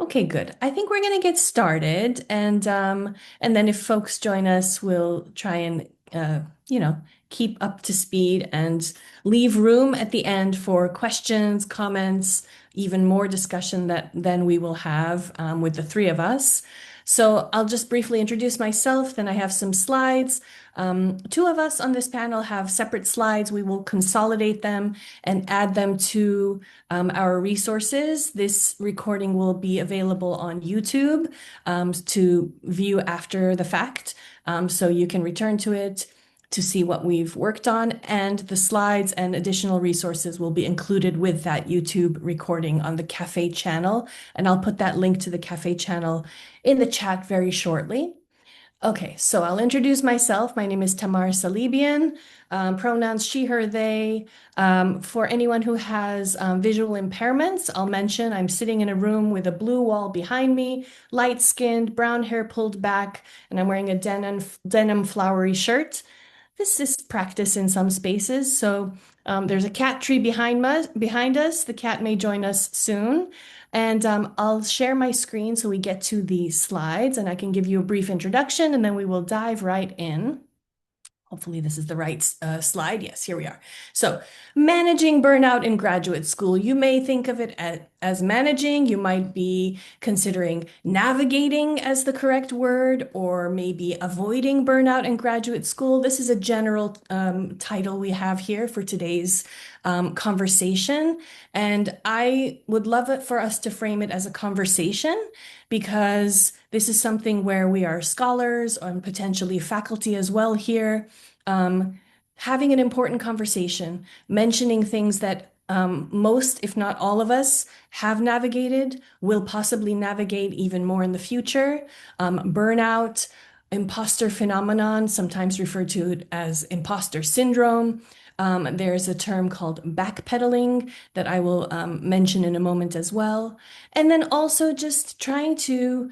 Okay, good. I think we're going to get started, and then if folks join us, we'll try and you know, keep up to speed and leave room at the end for questions, comments, even more discussion than we will have with the three of us. So I'll just briefly introduce myself, then I have some slides. Two of us on this panel have separate slides. We will consolidate them and add them to our resources. This recording will be available on YouTube to view after the fact. So you can return to it to see what we've worked on, and the slides and additional resources will be included with that YouTube recording on the Cafe channel. And I'll put that link to the Cafe channel in the chat very shortly. Okay, so I'll introduce myself. My name is Tamar Salibian, pronouns she, her, they. For anyone who has visual impairments, I'll mention I'm sitting in a room with a blue wall behind me, light-skinned, brown hair pulled back, and I'm wearing a denim flowery shirt. This is practice in some spaces. So there's a cat tree behind us. The cat may join us soon. And I'll share my screen so we get to the slides and I can give you a brief introduction and then we will dive right in. Hopefully this is the right slide. Yes, here we are. So managing burnout in graduate school. You may think of it as managing. You might be considering navigating as the correct word, or maybe avoiding burnout in graduate school. This is a general title we have here for today's conversation. And I would love it for us to frame it as a conversation because this is something where we are scholars and potentially faculty as well here, having an important conversation, mentioning things that most, if not all of us, have navigated, will possibly navigate even more in the future. Burnout, imposter phenomenon, sometimes referred to as imposter syndrome. There's a term called backpedaling that I will mention in a moment as well. And then also just trying to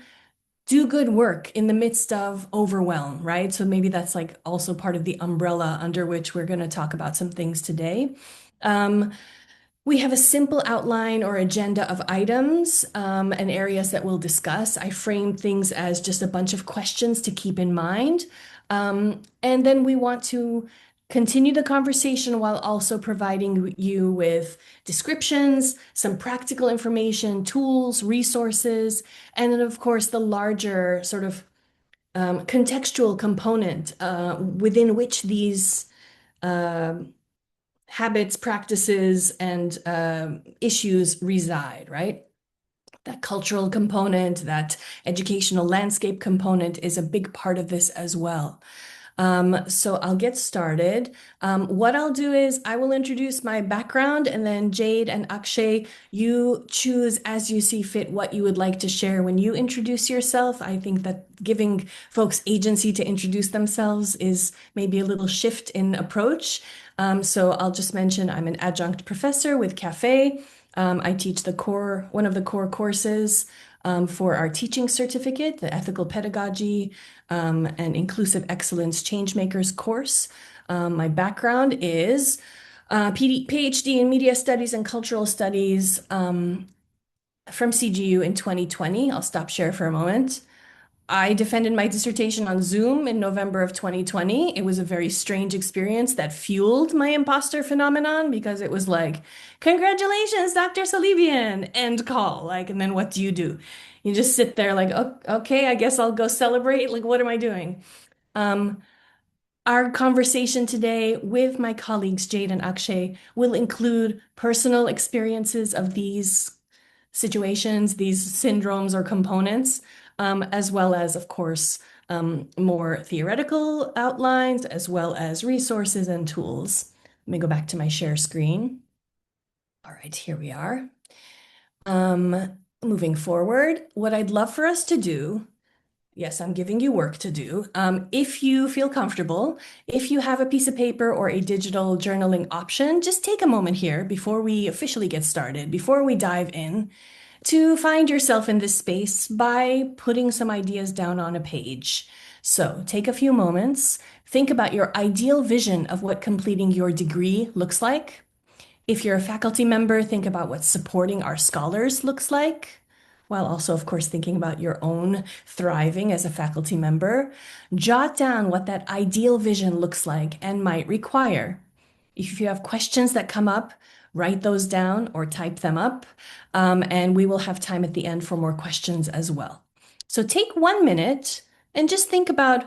do good work in the midst of overwhelm, right? So maybe that's like also part of the umbrella under which we're going to talk about some things today. Um, we have a simple outline or agenda of items and areas that we'll discuss. I frame things as just a bunch of questions to keep in mind. And then we want to continue the conversation while also providing you with descriptions, some practical information, tools, resources, and then, of course, the larger sort of contextual component within which these um habits, practices, and issues reside, right? That cultural component, that educational landscape component is a big part of this as well. So I'll get started. What I'll do is I will introduce my background and then Jade and Akshay, you choose as you see fit what you would like to share when you introduce yourself. I think that giving folks agency to introduce themselves is maybe a little shift in approach. So I'll just mention I'm an adjunct professor with Cafe. I teach one of the core courses for our teaching certificate, the Ethical Pedagogy and Inclusive Excellence Changemakers course. My background is PhD in Media Studies and Cultural Studies from CGU in 2020. I'll stop share for a moment. I defended my dissertation on Zoom in November of 2020. It was a very strange experience that fueled my imposter phenomenon because it was like, congratulations, Dr. Salibian, end call. Like, and then what do? You just sit there like, oh, okay, I guess I'll go celebrate. Like, what am I doing? Um, our conversation today with my colleagues, Jade and Akshay, will include personal experiences of these situations, these syndromes or components, as well as, of course, more theoretical outlines, as well as resources and tools. Let me go back to my share screen. All right, here we are. Moving forward, what I'd love for us to do, yes, I'm giving you work to do. If you feel comfortable, if you have a piece of paper or a digital journaling option, just take a moment here before we officially get started, before we dive in, to find yourself in this space by putting some ideas down on a page. So take a few moments, think about your ideal vision of what completing your degree looks like. If you're a faculty member, think about what supporting our scholars looks like. while also, of course, thinking about your own thriving as a faculty member. Jot down what that ideal vision looks like and might require. If you have questions that come up, write those down or type them up, and we will have time at the end for more questions as well. So take 1 minute and just think about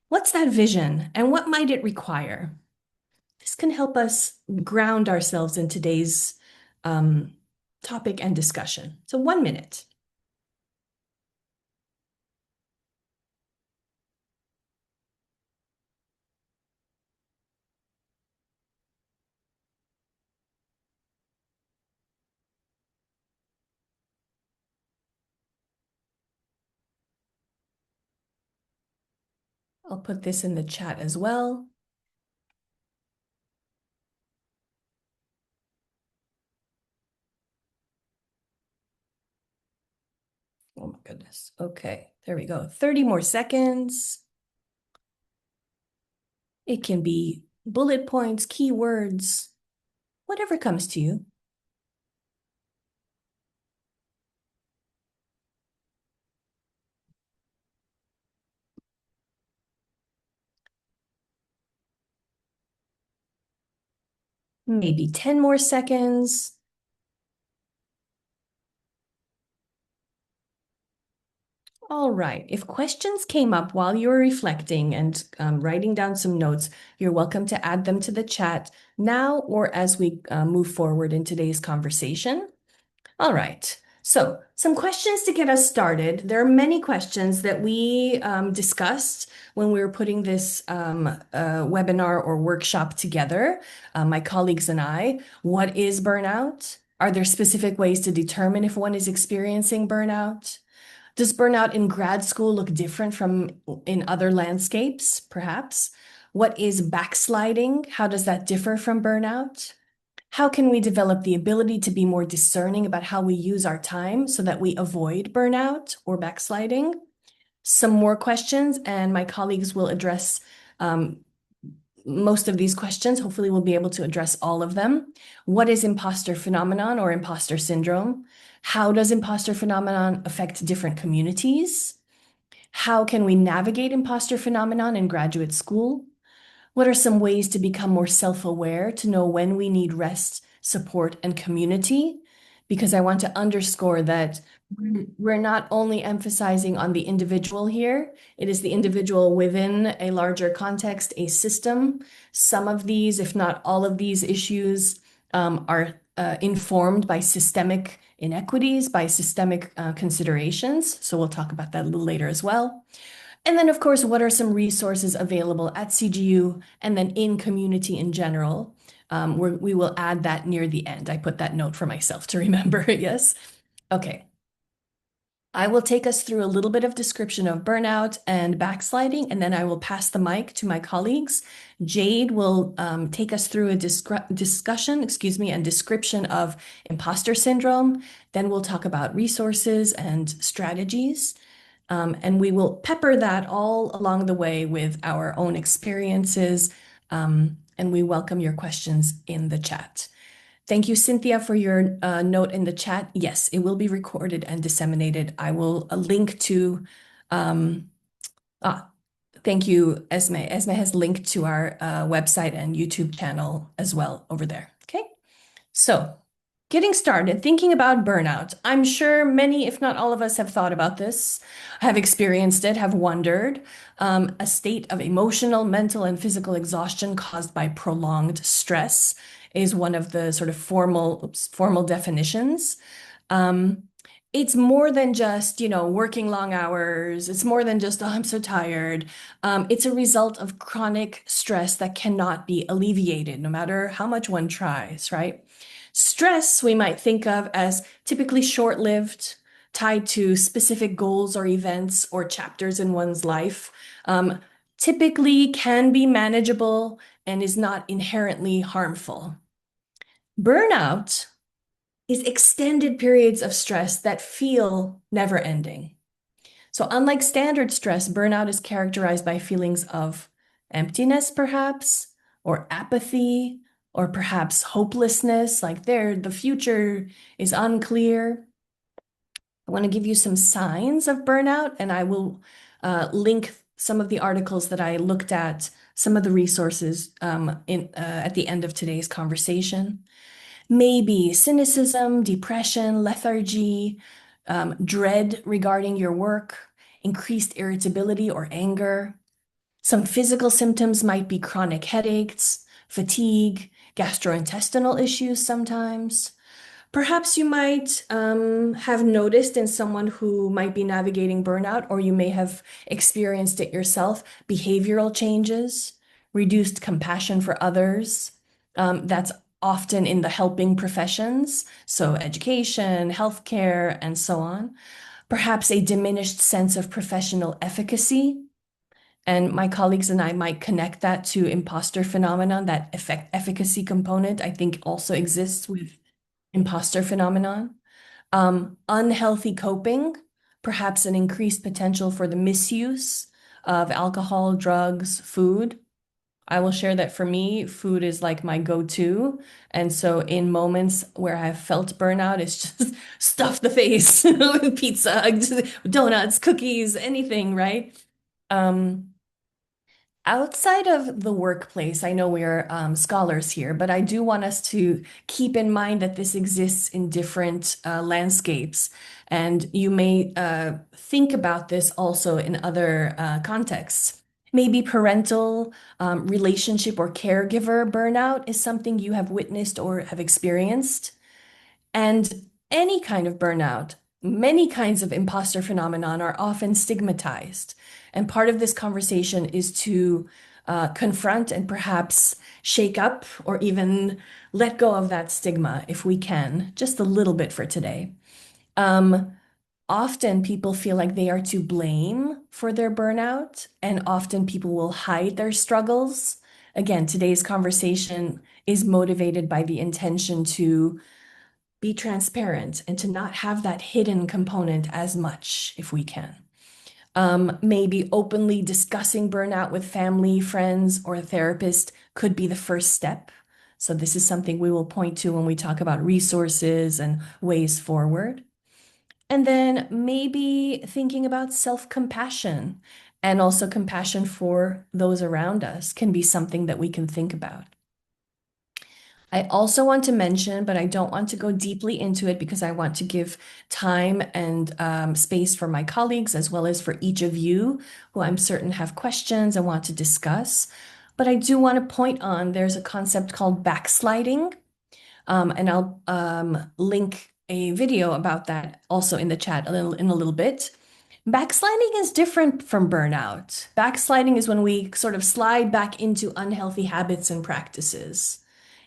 what's that vision and what might it require? This can help us ground ourselves in today's um, topic and discussion. So 1 minute. I'll put this in the chat as well. Oh my goodness. Okay, there we go. 30 more seconds. It can be bullet points, keywords, whatever comes to you. Maybe 10 more seconds. All right. If questions came up while you were reflecting and writing down some notes, you're welcome to add them to the chat now or as we move forward in today's conversation. All right. So, some questions to get us started. There are many questions that we discussed when we were putting this webinar or workshop together, my colleagues and I. What is burnout? Are there specific ways to determine if one is experiencing burnout? Does burnout in grad school look different from in other landscapes, perhaps? What is backsliding? How does that differ from burnout? How can we develop the ability to be more discerning about how we use our time so that we avoid burnout or backsliding? Some more questions, and my colleagues will address most of these questions. Hopefully, we'll be able to address all of them. What is imposter phenomenon or imposter syndrome? How does imposter phenomenon affect different communities? How can we navigate imposter phenomenon in graduate school? What are some ways to become more self-aware, to know when we need rest, support, and community? Because I want to underscore that we're not only emphasizing on the individual here, it is the individual within a larger context, a system. Some of these, if not all of these issues, are informed by systemic inequities, by systemic considerations. So we'll talk about that a little later as well. And then, of course, what are some resources available at CGU and then in community in general? We will add that near the end. I put that note for myself to remember. Yes. Okay. I will take us through a little bit of description of burnout and backsliding, and then I will pass the mic to my colleagues. Jade will take us through a discussion, excuse me, and description of imposter syndrome. Then we'll talk about resources and strategies. And we will pepper that all along the way with our own experiences. And we welcome your questions in the chat. Thank you, Cynthia, for your note in the chat. Yes, it will be recorded and disseminated. I will link to, um, ah, thank you, Esme. Esme has linked to our website and YouTube channel as well over there. Okay, so getting started, thinking about burnout. I'm sure many, if not all of us, have thought about this, have experienced it, have wondered. A state of emotional, mental, and physical exhaustion caused by prolonged stress is one of the sort of formal definitions. Um, it's more than just, working long hours. It's more than just, oh, I'm so tired. It's a result of chronic stress that cannot be alleviated, no matter how much one tries, right? Stress, we might think of as typically short-lived, tied to specific goals or events or chapters in one's life, typically can be manageable and is not inherently harmful. Burnout is extended periods of stress that feel never-ending. So unlike standard stress, burnout is characterized by feelings of emptiness, perhaps, or apathy, or perhaps hopelessness, like the future is unclear. I want to give you some signs of burnout, and I will link some of the articles that I looked at, some of the resources at the end of today's conversation. Maybe cynicism, depression, lethargy, dread regarding your work, increased irritability or anger. Some physical symptoms might be chronic headaches, fatigue, gastrointestinal issues sometimes. Perhaps you might have noticed in someone who might be navigating burnout, or you may have experienced it yourself, behavioral changes, reduced compassion for others. That's often in the helping professions, so education, healthcare, and so on. Perhaps a diminished sense of professional efficacy. And my colleagues and I might connect that to imposter phenomenon, that efficacy component, I think also exists with imposter phenomenon. Unhealthy coping, perhaps an increased potential for the misuse of alcohol, drugs, food. I will share that for me, food is like my go-to. And so in moments where I've felt burnout, it's just stuff the face with pizza, donuts, cookies, anything, right? Um, Outside of the workplace, I know we're scholars here, but I do want us to keep in mind that this exists in different landscapes. And you may think about this also in other contexts. Maybe parental relationship or caregiver burnout is something you have witnessed or have experienced. And any kind of burnout, many kinds of imposter phenomenon are often stigmatized. And part of this conversation is to confront and perhaps shake up or even let go of that stigma if we can, just a little bit for today. Um, Often people feel like they are to blame for their burnout, and often people will hide their struggles. Again, today's conversation is motivated by the intention to be transparent and to not have that hidden component as much if we can. Maybe openly discussing burnout with family, friends, or a therapist could be the first step. So, this is something we will point to when we talk about resources and ways forward. And then maybe thinking about self-compassion and also compassion for those around us can be something that we can think about. I also want to mention, but I don't want to go deeply into it because I want to give time and space for my colleagues as well as for each of you who I'm certain have questions and want to discuss. But I do want to point on there's a concept called backsliding, and I'll link a video about that also in the chat in a little bit. Backsliding is different from burnout. Backsliding is when we sort of slide back into unhealthy habits and practices.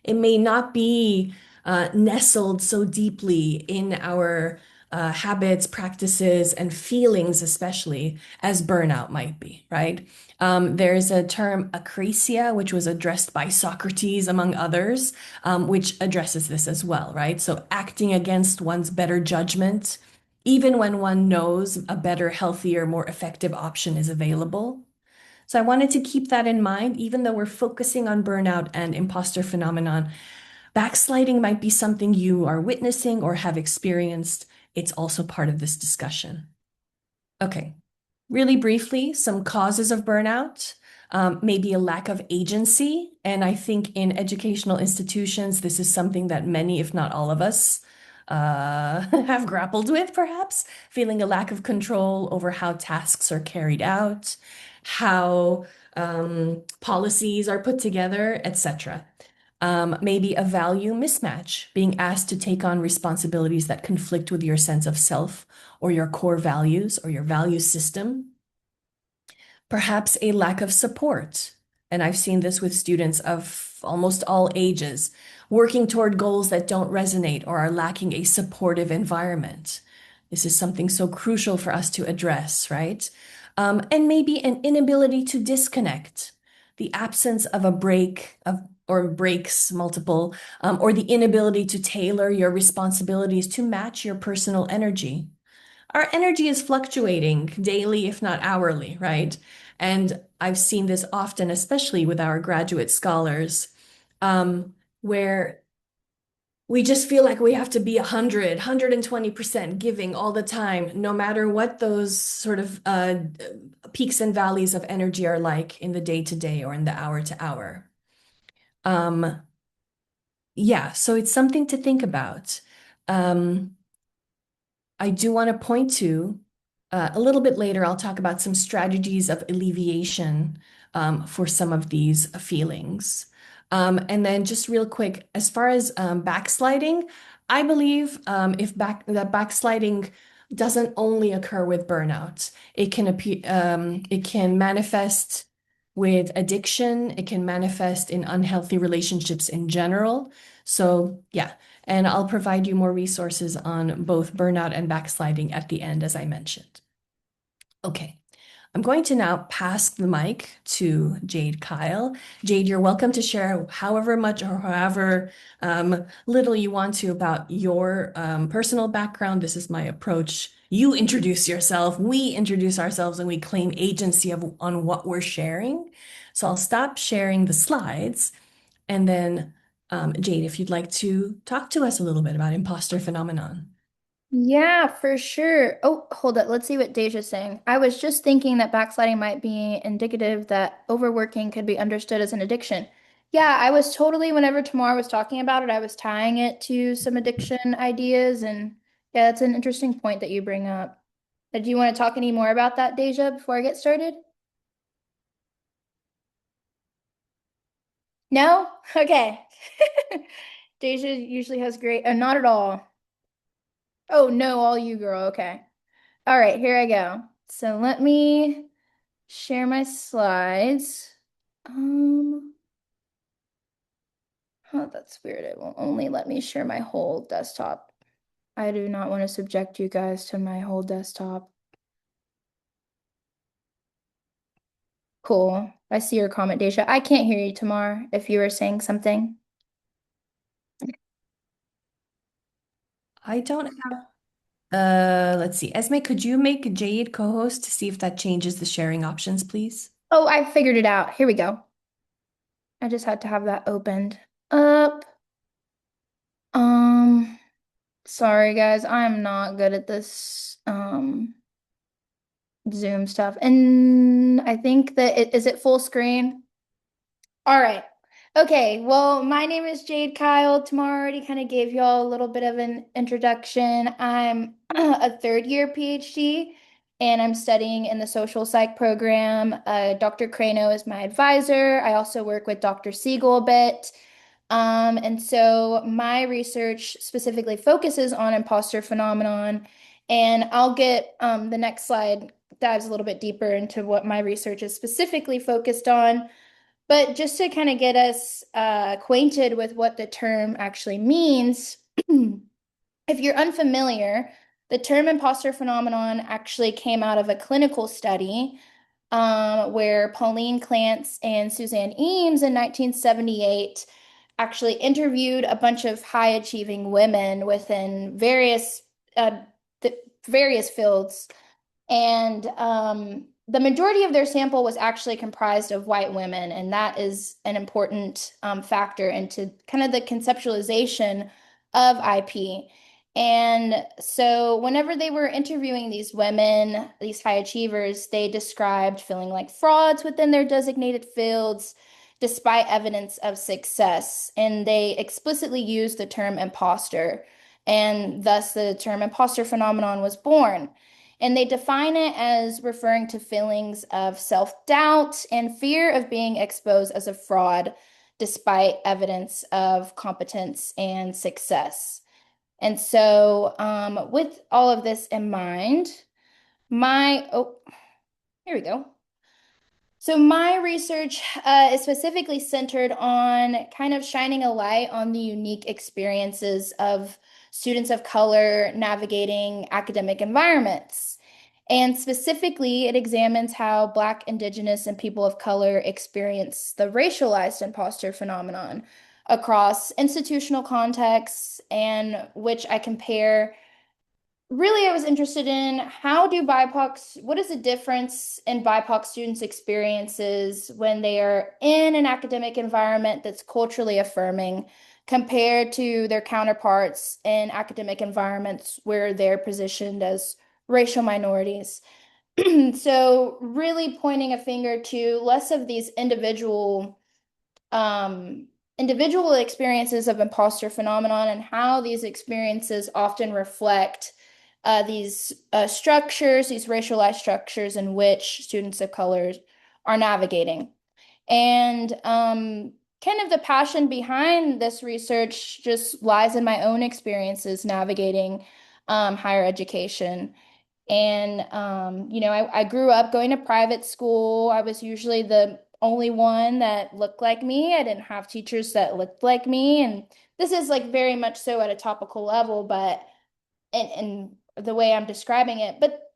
It may not be nestled so deeply in our habits, practices, and feelings, especially as burnout might be, right? There's a term, acrasia, which was addressed by Socrates, among others, which addresses this as well, right? So acting against one's better judgment, even when one knows a better, healthier, more effective option is available. So I wanted to keep that in mind, even though we're focusing on burnout and imposter phenomenon. Backsliding might be something you are witnessing or have experienced. It's also part of this discussion. Okay, really briefly, some causes of burnout, maybe a lack of agency. And I think in educational institutions, this is something that many, if not all of us, have grappled with, perhaps, feeling a lack of control over how tasks are carried out, how policies are put together, etc. Maybe a value mismatch, being asked to take on responsibilities that conflict with your sense of self or your core values or your value system. Perhaps a lack of support. And I've seen this with students of almost all ages, working toward goals that don't resonate or are lacking a supportive environment. This is something so crucial for us to address, right? And maybe an inability to disconnect, the absence of a break of or breaks multiple, or the inability to tailor your responsibilities to match your personal energy. Our energy is fluctuating daily, if not hourly, right? And I've seen this often, especially with our graduate scholars, where we just feel like we have to be 120% giving all the time, no matter what those sort of peaks and valleys of energy are like in the day to day or in the hour to hour. Um, yeah, so it's something to think about. Um, I do want to point to a little bit later, I'll talk about some strategies of alleviation for some of these feelings. And then just real quick, as far as backsliding, I believe if that backsliding doesn't only occur with burnout, it can manifest with addiction, it can manifest in unhealthy relationships in general. So yeah, and I'll provide you more resources on both burnout and backsliding at the end, as I mentioned. Okay, I'm going to now pass the mic to Jade Kyle. Jade, you're welcome to share however much or however little you want to about your personal background. This is my approach. You introduce yourself, we introduce ourselves, and we claim agency on what we're sharing. So I'll stop sharing the slides and then, Jade, if you'd like to talk to us a little bit about imposter phenomenon. Yeah, for sure. Oh, hold up. Let's see what Deja's saying. I was just thinking that backsliding might be indicative that overworking could be understood as an addiction. Yeah, I was totally, whenever Tamar was talking about it, I was tying it to some addiction ideas. And yeah, that's an interesting point that you bring up. Do you want to talk any more about that, Deja, before I get started? No? Okay. Deja usually has great, not at all. Oh, no, all you, girl. Okay. All right, here I go. So let me share my slides. Um, oh, that's weird. It won't only let me share my whole desktop. I do not want to subject you guys to my whole desktop. Cool. I see your comment, Deja. I can't hear you, Tamar, if you were saying something. I don't have, let's see. Esme, could you make Jade co-host to see if that changes the sharing options, please? Oh, I figured it out. Here we go. I just had to have that opened up. Um, Sorry guys, I'm not good at this Zoom stuff. And I think that is it full screen? All right. Okay, well, my name is Jade Kyle. Tamara already kind of gave y'all a little bit of an introduction. I'm a third year PhD and I'm studying in the social psych program. Dr. Crano is my advisor. I also work with Dr. Siegel a bit. And so my research specifically focuses on imposter phenomenon. And I'll get the next slide dives a little bit deeper into what my research is specifically focused on. But just to kind of get us acquainted with what the term actually means, if you're unfamiliar, the term imposter phenomenon actually came out of a clinical study where Pauline Clance and Suzanne Eames in 1978 actually interviewed a bunch of high achieving women within uh, various fields and the majority of their sample was actually comprised of white women, and that is an important factor into kind of the conceptualization of IP. And so, whenever they were interviewing these women, these high achievers, they described feeling like frauds within their designated fields, despite evidence of success. And they explicitly used the term imposter, and thus the term imposter phenomenon was born. And they define it as referring to feelings of self-doubt and fear of being exposed as a fraud, despite evidence of competence and success. And so, with all of this in mind, oh, here we go. So, my research is specifically centered on kind of shining a light on the unique experiences of students of color navigating academic environments. And specifically, it examines how Black, Indigenous, and people of color experience the racialized imposter phenomenon across institutional contexts, and which I compare. Really, I was interested in how do BIPOCs, what is the difference in BIPOC students' experiences when they are in an academic environment that's culturally affirming compared to their counterparts in academic environments where they're positioned as racial minorities. So really pointing a finger to less of these individual experiences of imposter phenomenon and how these experiences often reflect these structures, these racialized structures in which students of color are navigating. And kind of the passion behind this research just lies in my own experiences navigating higher education. And, I grew up going to private school. I was usually the only one that looked like me. I didn't have teachers that looked like me. And this is like very much so at a topical level, but in the way I'm describing it. But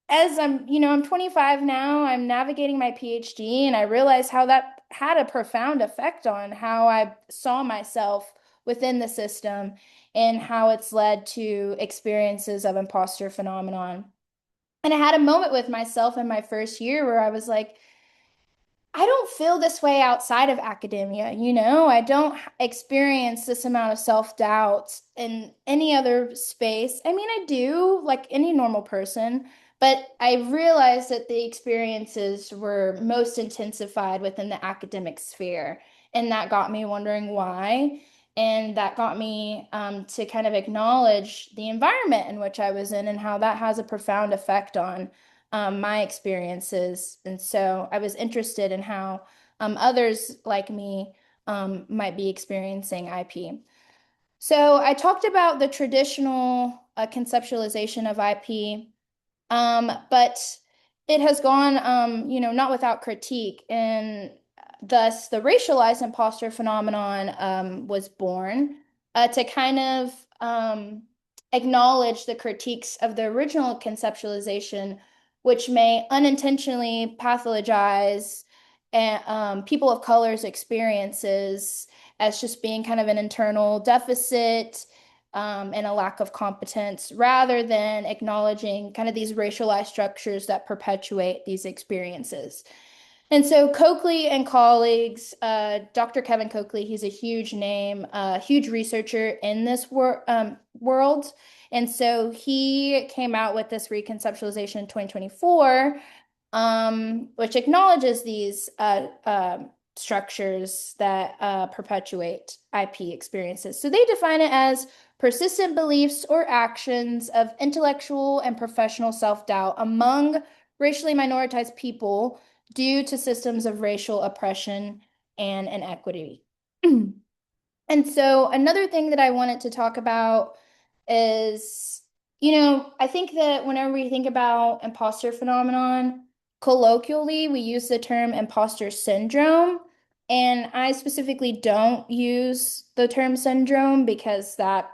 as I'm 25 now, I'm navigating my PhD, and I realized how that had a profound effect on how I saw myself within the system and how it's led to experiences of imposter phenomenon. And I had a moment with myself in my first year where I was like, I don't feel this way outside of academia, I don't experience this amount of self-doubt in any other space. I mean, I do, like any normal person, but I realized that the experiences were most intensified within the academic sphere. And that got me wondering why. And that got me to kind of acknowledge the environment in which I was in and how that has a profound effect on my experiences. And so I was interested in how others like me might be experiencing IP. So I talked about the traditional conceptualization of IP, but it has gone, not without critique. And thus, the racialized imposter phenomenon was born to kind of acknowledge the critiques of the original conceptualization, which may unintentionally pathologize people of color's experiences as just being kind of an internal deficit and a lack of competence, rather than acknowledging kind of these racialized structures that perpetuate these experiences. And so Coakley and colleagues, Dr. Kevin Coakley, he's a huge name, a huge researcher in this world. And so he came out with this reconceptualization in 2024, which acknowledges these structures that perpetuate IP experiences. So they define it as persistent beliefs or actions of intellectual and professional self-doubt among racially minoritized people due to systems of racial oppression and inequity. And so another thing that I wanted to talk about is, I think that whenever we think about imposter phenomenon, colloquially, we use the term imposter syndrome. And I specifically don't use the term syndrome because that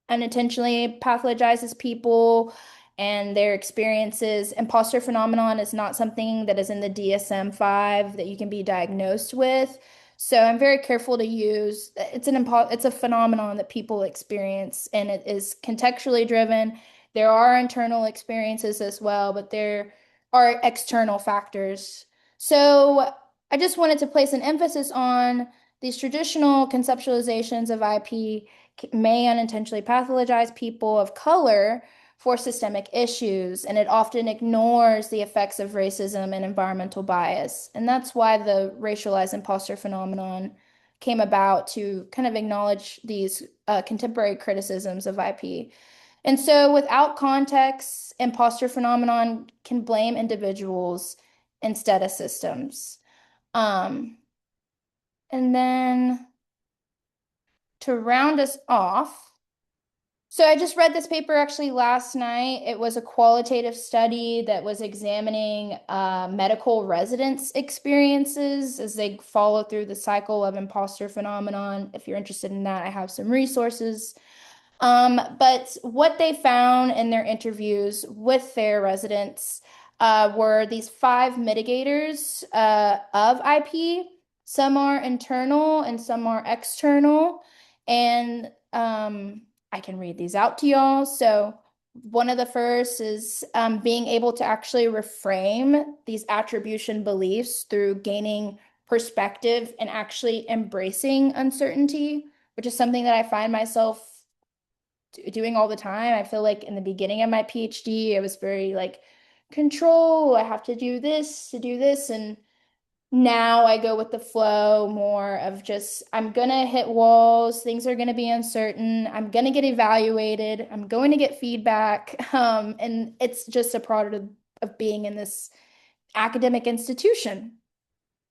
unintentionally pathologizes people and their experiences. Imposter phenomenon is not something that is in the DSM-5 that you can be diagnosed with. So I'm very careful to use it's a phenomenon that people experience, and it is contextually driven. There are internal experiences as well, but there are external factors. So I just wanted to place an emphasis on these traditional conceptualizations of IP may unintentionally pathologize people of color for systemic issues, and it often ignores the effects of racism and environmental bias. And that's why the racialized imposter phenomenon came about, to kind of acknowledge these contemporary criticisms of IP. And so, without context, imposter phenomenon can blame individuals instead of systems. Um, and then to round us off, so I just read this paper actually last night. It was a qualitative study that was examining medical residents' experiences as they follow through the cycle of imposter phenomenon. If you're interested in that, I have some resources. But what they found in their interviews with their residents were these five mitigators of IP. Some are internal and some are external. And I can read these out to y'all. So one of the first is being able to actually reframe these attribution beliefs through gaining perspective and actually embracing uncertainty, which is something that I find myself doing all the time. I feel like in the beginning of my PhD, it was very like control. I have to do this to do this. And now I go with the flow more of just, I'm gonna hit walls, things are gonna be uncertain, I'm gonna get evaluated, I'm going to get feedback. And it's just a product of being in this academic institution.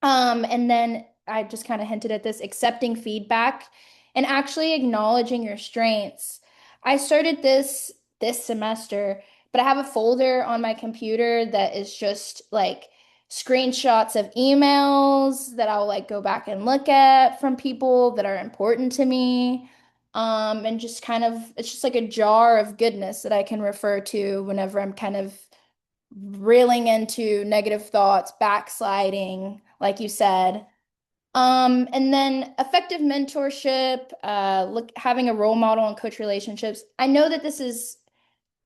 And then I just kind of hinted at this, accepting feedback and actually acknowledging your strengths. I started this semester, but I have a folder on my computer that is just like screenshots of emails that I'll like go back and look at from people that are important to me. And just kind of, it's just like a jar of goodness that I can refer to whenever I'm kind of reeling into negative thoughts, backsliding, like you said. And then effective mentorship, having a role model and coach relationships. I know that this is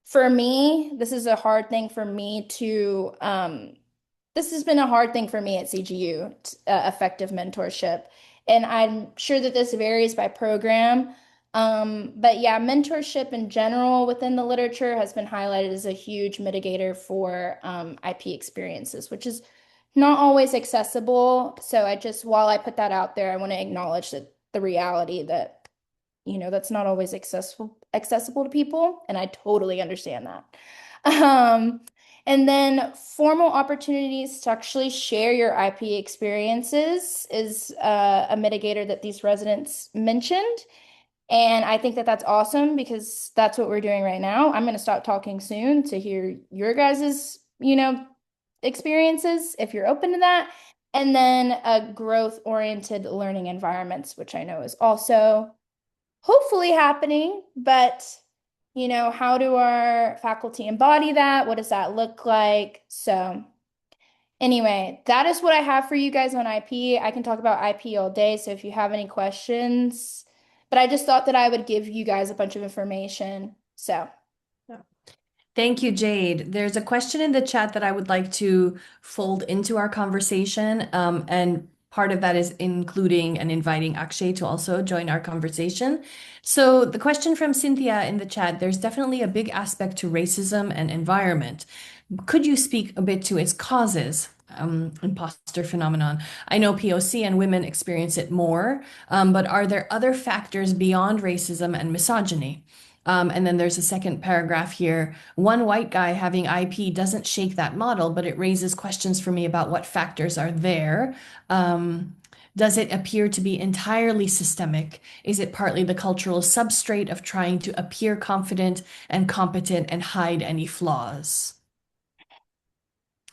for me, this is a hard thing for me to, this has been a hard thing for me at CGU, effective mentorship. And I'm sure that this varies by program. But yeah, mentorship in general within the literature has been highlighted as a huge mitigator for IP experiences, which is not always accessible. So while I put that out there, I want to acknowledge that the reality that that's not always accessible to people, and I totally understand that. Um, and then formal opportunities to actually share your IP experiences is a mitigator that these residents mentioned. And I think that that's awesome because that's what we're doing right now. I'm going to stop talking soon to hear your guys's, experiences if you're open to that. And then growth-oriented learning environments, which I know is also hopefully happening, but how do our faculty embody that? What does that look like? So, anyway, that is what I have for you guys on IP. I can talk about IP all day, so if you have any questions, but I just thought that I would give you guys a bunch of information. So, Thank you, Jade. There's a question in the chat that I would like to fold into our conversation. And part of that is including and inviting Akshay to also join our conversation. So, the question from Cynthia in the chat, there's definitely a big aspect to racism and environment. Could you speak a bit to its causes? Imposter phenomenon. I know POC and women experience it more, but are there other factors beyond racism and misogyny? And then there's a second paragraph here. One white guy having IP doesn't shake that model, but it raises questions for me about what factors are there. Um, does it appear to be entirely systemic? Is it partly the cultural substrate of trying to appear confident and competent and hide any flaws?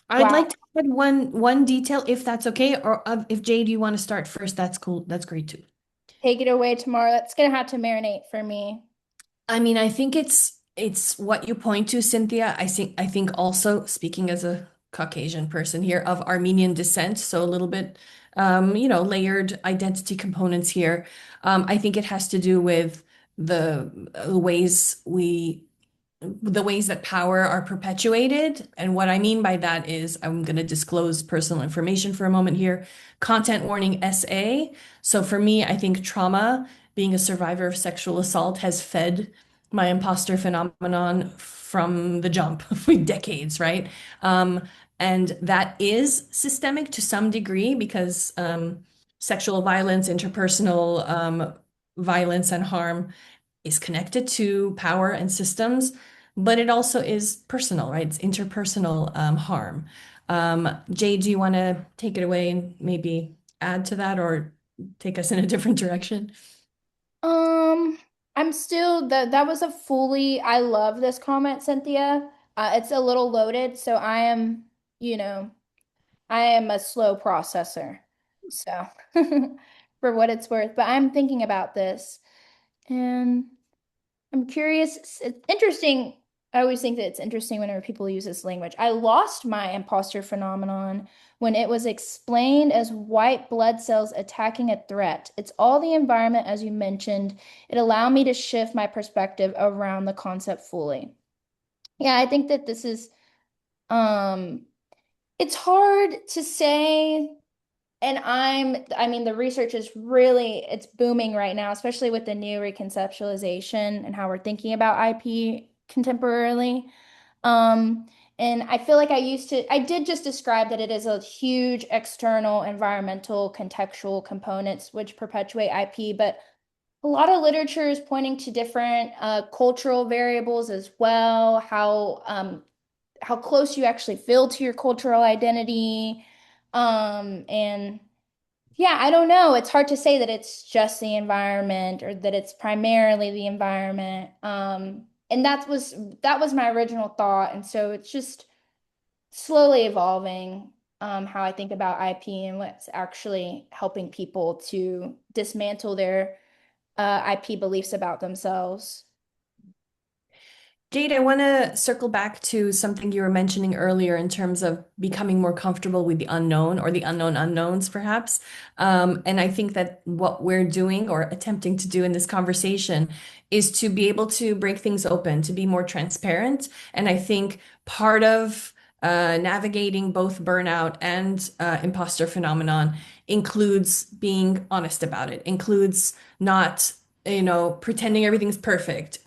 I'd wow, like to add one detail, if that's okay, or if Jade, you want to start first, that's cool. That's great too. take it away tomorrow. That's gonna have to marinate for me. I mean, I think it's what you point to, Cynthia. I think also speaking as a Caucasian person here of Armenian descent, so a little bit layered identity components here. I think it has to do with the ways the ways that power are perpetuated. And what I mean by that is I'm going to disclose personal information for a moment here. Content warning SA. So for me, I think trauma, being a survivor of sexual assault, has fed my imposter phenomenon from the jump with decades, right? And that is systemic to some degree because sexual violence, interpersonal violence, and harm is connected to power and systems, but it also is personal, right? It's interpersonal harm. Jay, do you want to take it away and maybe add to that or take us in a different direction? Um, I'm still that was a fully I love this comment, Cynthia. It's a little loaded, so I am a slow processor. So for what it's worth, but I'm thinking about this and I'm curious. It's interesting. I always think that it's interesting whenever people use this language. I lost my imposter phenomenon when it was explained as white blood cells attacking a threat. It's all the environment, as you mentioned. It allowed me to shift my perspective around the concept fully. Yeah, I think that this is, it's hard to say. And I mean, the research is really, it's booming right now, especially with the new reconceptualization and how we're thinking about IP contemporarily. Um, and I feel like I did just describe that it is a huge external environmental contextual components which perpetuate IP, but a lot of literature is pointing to different cultural variables as well, how close you actually feel to your cultural identity. And yeah, I don't know. It's hard to say that it's just the environment or that it's primarily the environment. And that was my original thought. And so it's just slowly evolving how I think about IP and what's actually helping people to dismantle their IP beliefs about themselves. Jade, I want to circle back to something you were mentioning earlier in terms of becoming more comfortable with the unknown or the unknown unknowns, perhaps. And I think that what we're doing or attempting to do in this conversation is to be able to break things open, to be more transparent. And I think part of navigating both burnout and imposter phenomenon includes being honest about it, includes not, pretending everything's perfect.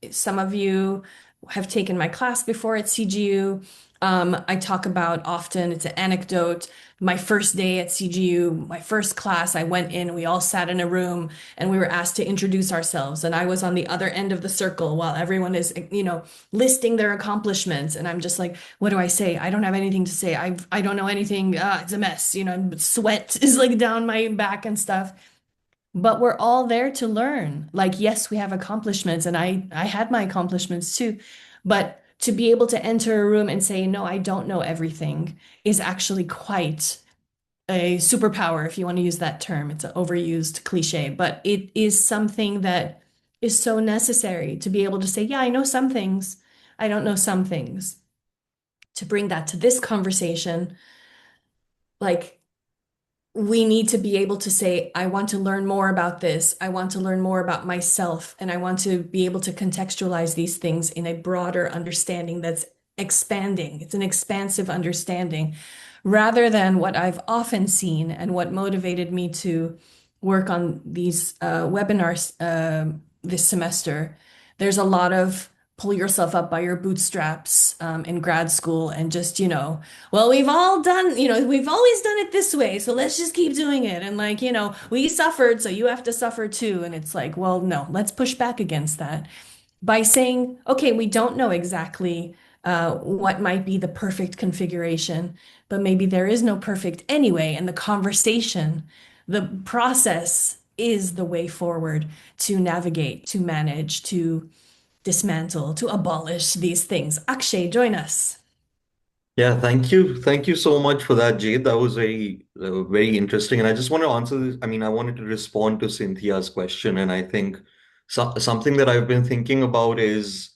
Some of you have taken my class before at CGU. I talk about often, it's an anecdote. My first day at CGU, my first class, I went in, we all sat in a room and we were asked to introduce ourselves. And I was on the other end of the circle while everyone is, listing their accomplishments. And I'm just like, what do I say? I don't have anything to say. I don't know anything. It's a mess, and sweat is like down my back and stuff. But we're all there to learn. Like, yes, we have accomplishments, and I had my accomplishments too. But to be able to enter a room and say, no, I don't know everything is actually quite a superpower, if you want to use that term. It's an overused cliche, but it is something that is so necessary to be able to say, yeah, I know some things. I don't know some things. To bring that to this conversation, like we need to be able to say, I want to learn more about this. I want to learn more about myself. And I want to be able to contextualize these things in a broader understanding that's expanding. It's an expansive understanding rather than what I've often seen and what motivated me to work on these webinars this semester. There's a lot of pull yourself up by your bootstraps in grad school and just, well, we've all done, we've always done it this way, so let's just keep doing it. And like, we suffered, so you have to suffer too. And it's like, well, no, let's push back against that by saying, okay, we don't know exactly what might be the perfect configuration, but maybe there is no perfect anyway. And the conversation, the process is the way forward to navigate, to manage, to dismantle, to abolish these things. Akshay, join us. Yeah, thank you. Thank you so much for that, Jade. That was very interesting. And I just want to answer this. I mean, I wanted to respond to Cynthia's question. And I think something that I've been thinking about is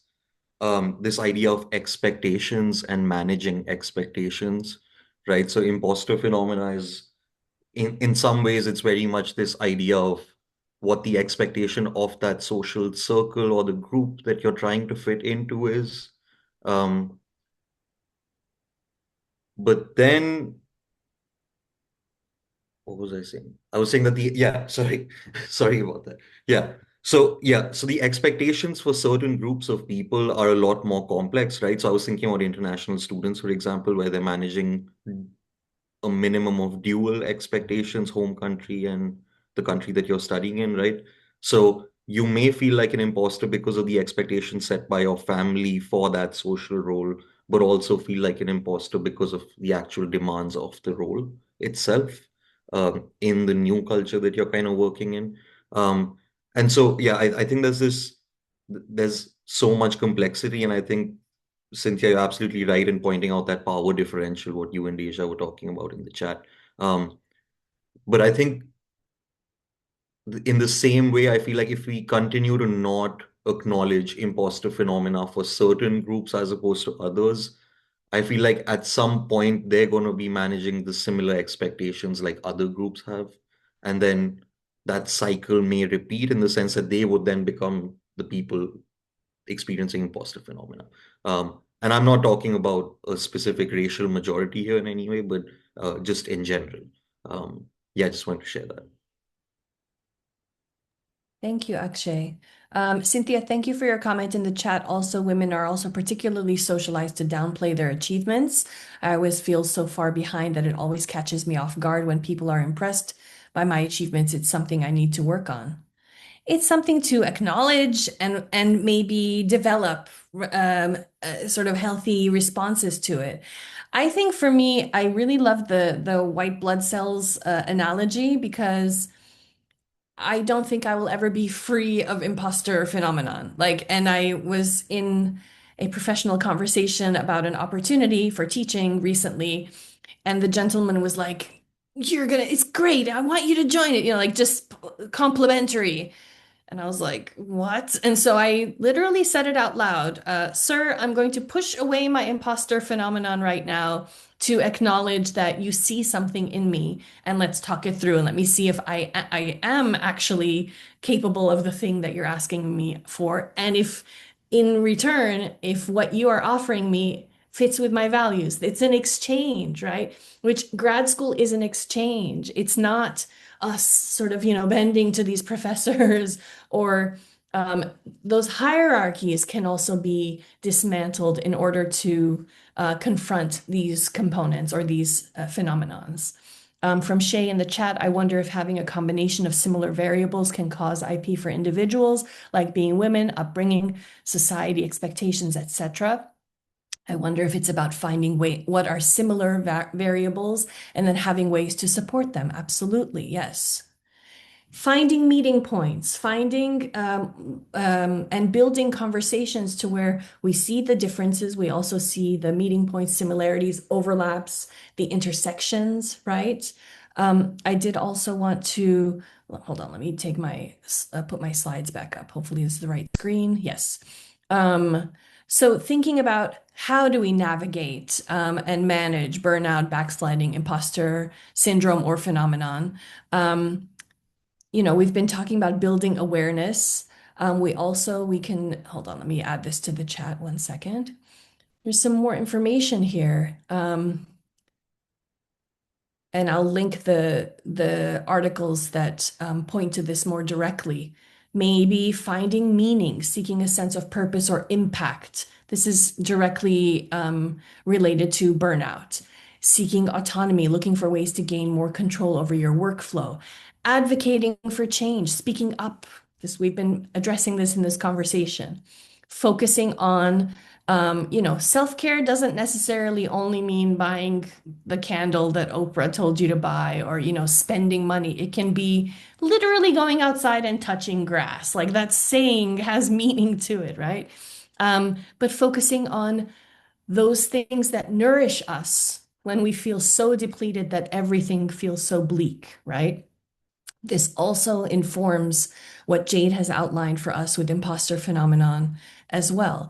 this idea of expectations and managing expectations, right? So imposter phenomena is, in some ways, it's very much this idea of what the expectation of that social circle or the group that you're trying to fit into is. Um, but then what was I saying? I was saying that sorry, sorry about that. So the expectations for certain groups of people are a lot more complex, right? So I was thinking about international students, for example, where they're managing a minimum of dual expectations, home country and the country that you're studying in, right? So you may feel like an imposter because of the expectations set by your family for that social role, but also feel like an imposter because of the actual demands of the role itself, in the new culture that you're kind of working in. And so, yeah, I think there's so much complexity, and I think Cynthia, you're absolutely right in pointing out that power differential, what you and Deja were talking about in the chat. Um, but I think in the same way, I feel like if we continue to not acknowledge imposter phenomena for certain groups as opposed to others, I feel like at some point they're going to be managing the similar expectations like other groups have. And then that cycle may repeat in the sense that they would then become the people experiencing imposter phenomena. And I'm not talking about a specific racial majority here in any way, but just in general. Yeah, I just wanted to share that. Thank you, Akshay. Cynthia, thank you for your comment in the chat. Also, women are also particularly socialized to downplay their achievements. I always feel so far behind that it always catches me off guard when people are impressed by my achievements. It's something I need to work on. It's something to acknowledge and maybe develop sort of healthy responses to it. I think for me, I really love the white blood cells analogy because I don't think I will ever be free of imposter phenomenon. Like, and I was in a professional conversation about an opportunity for teaching recently, and the gentleman was like, it's great. I want you to join it, like just complimentary. And I was like, what? And so I literally said it out loud. Sir, I'm going to push away my imposter phenomenon right now to acknowledge that you see something in me, and let's talk it through and let me see if I am actually capable of the thing that you're asking me for. And if in return, if what you are offering me fits with my values, it's an exchange, right? Which grad school is an exchange. It's not us sort of, bending to these professors or those hierarchies can also be dismantled in order to confront these components or these phenomenons. From Shay in the chat, I wonder if having a combination of similar variables can cause IP for individuals, like being women, upbringing, society expectations, etc. I wonder if it's about finding what are similar variables and then having ways to support them. Absolutely, yes. Finding meeting points, finding and building conversations to where we see the differences, we also see the meeting points, similarities, overlaps, the intersections, right? I did also want to, well, hold on, let me take put my slides back up. Hopefully this is the right screen. Yes. So thinking about how do we navigate and manage burnout, backsliding, imposter syndrome, or phenomenon. We've been talking about building awareness. We can, hold on, let me add this to the chat 1 second. There's some more information here. And I'll link the articles that point to this more directly. Maybe finding meaning, seeking a sense of purpose or impact. This is directly related to burnout. Seeking autonomy, looking for ways to gain more control over your workflow. Advocating for change, speaking up. We've been addressing this in this conversation. Focusing on self-care doesn't necessarily only mean buying the candle that Oprah told you to buy or, spending money. It can be literally going outside and touching grass. Like that saying has meaning to it, right? But focusing on those things that nourish us when we feel so depleted that everything feels so bleak, right? This also informs what Jade has outlined for us with imposter phenomenon as well,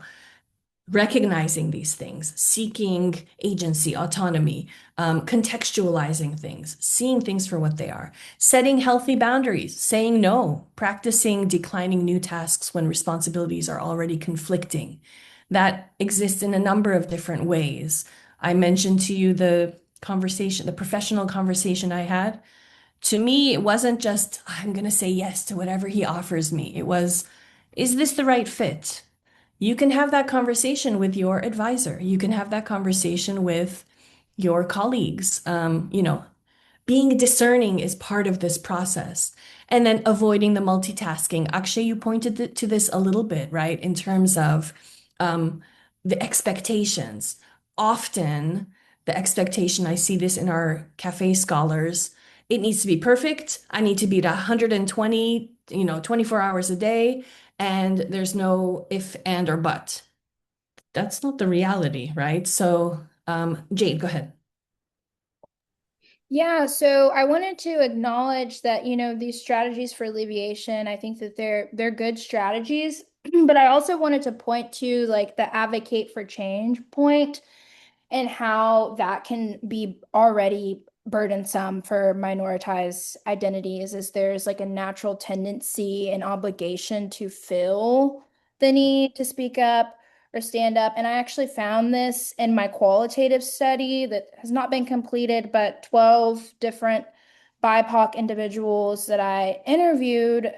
recognizing these things, seeking agency, autonomy, contextualizing things, seeing things for what they are, setting healthy boundaries, saying no, practicing declining new tasks when responsibilities are already conflicting. That exists in a number of different ways. I mentioned to you the professional conversation I had. To me, it wasn't just, I'm going to say yes to whatever he offers me. It was, is this the right fit? You can have that conversation with your advisor. You can have that conversation with your colleagues. Being discerning is part of this process. And then avoiding the multitasking. Akshay, you pointed to this a little bit, right? In terms of um, the expectations. Often, the expectation, I see this in our cafe scholars, it needs to be perfect. I need to be at 120, 24 hours a day, and there's no if, and, or but. That's not the reality, right? So, Jade, go ahead. Yeah, so I wanted to acknowledge that, these strategies for alleviation, I think that they're good strategies, but I also wanted to point to like the advocate for change point and how that can be already burdensome for minoritized identities, is there's like a natural tendency and obligation to fill the need to speak up or stand up. And I actually found this in my qualitative study that has not been completed, but 12 different BIPOC individuals that I interviewed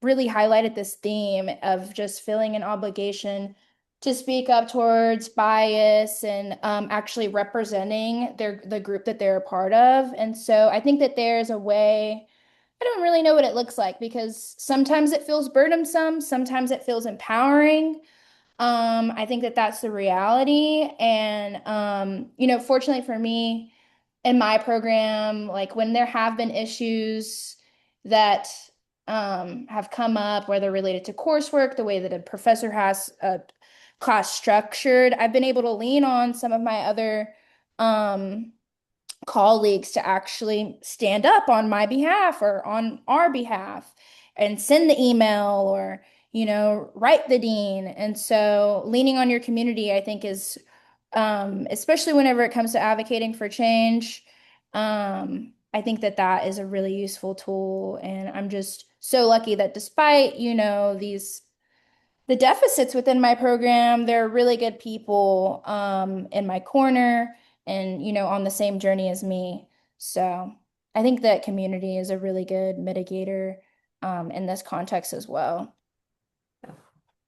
really highlighted this theme of just feeling an obligation to speak up towards bias and actually representing the group that they're a part of. And so I think that there's a way, I don't really know what it looks like because sometimes it feels burdensome, sometimes it feels empowering. I think that that's the reality. And, fortunately for me, in my program, like when there have been issues that have come up, whether related to coursework, the way that a professor has a class structured, I've been able to lean on some of my other um, colleagues to actually stand up on my behalf or on our behalf and send the email or, write the dean. And so leaning on your community, I think, is especially whenever it comes to advocating for change. I think that that is a really useful tool. And I'm just so lucky that despite, the deficits within my program, there are really good people in my corner and, on the same journey as me. So I think that community is a really good mitigator in this context as well.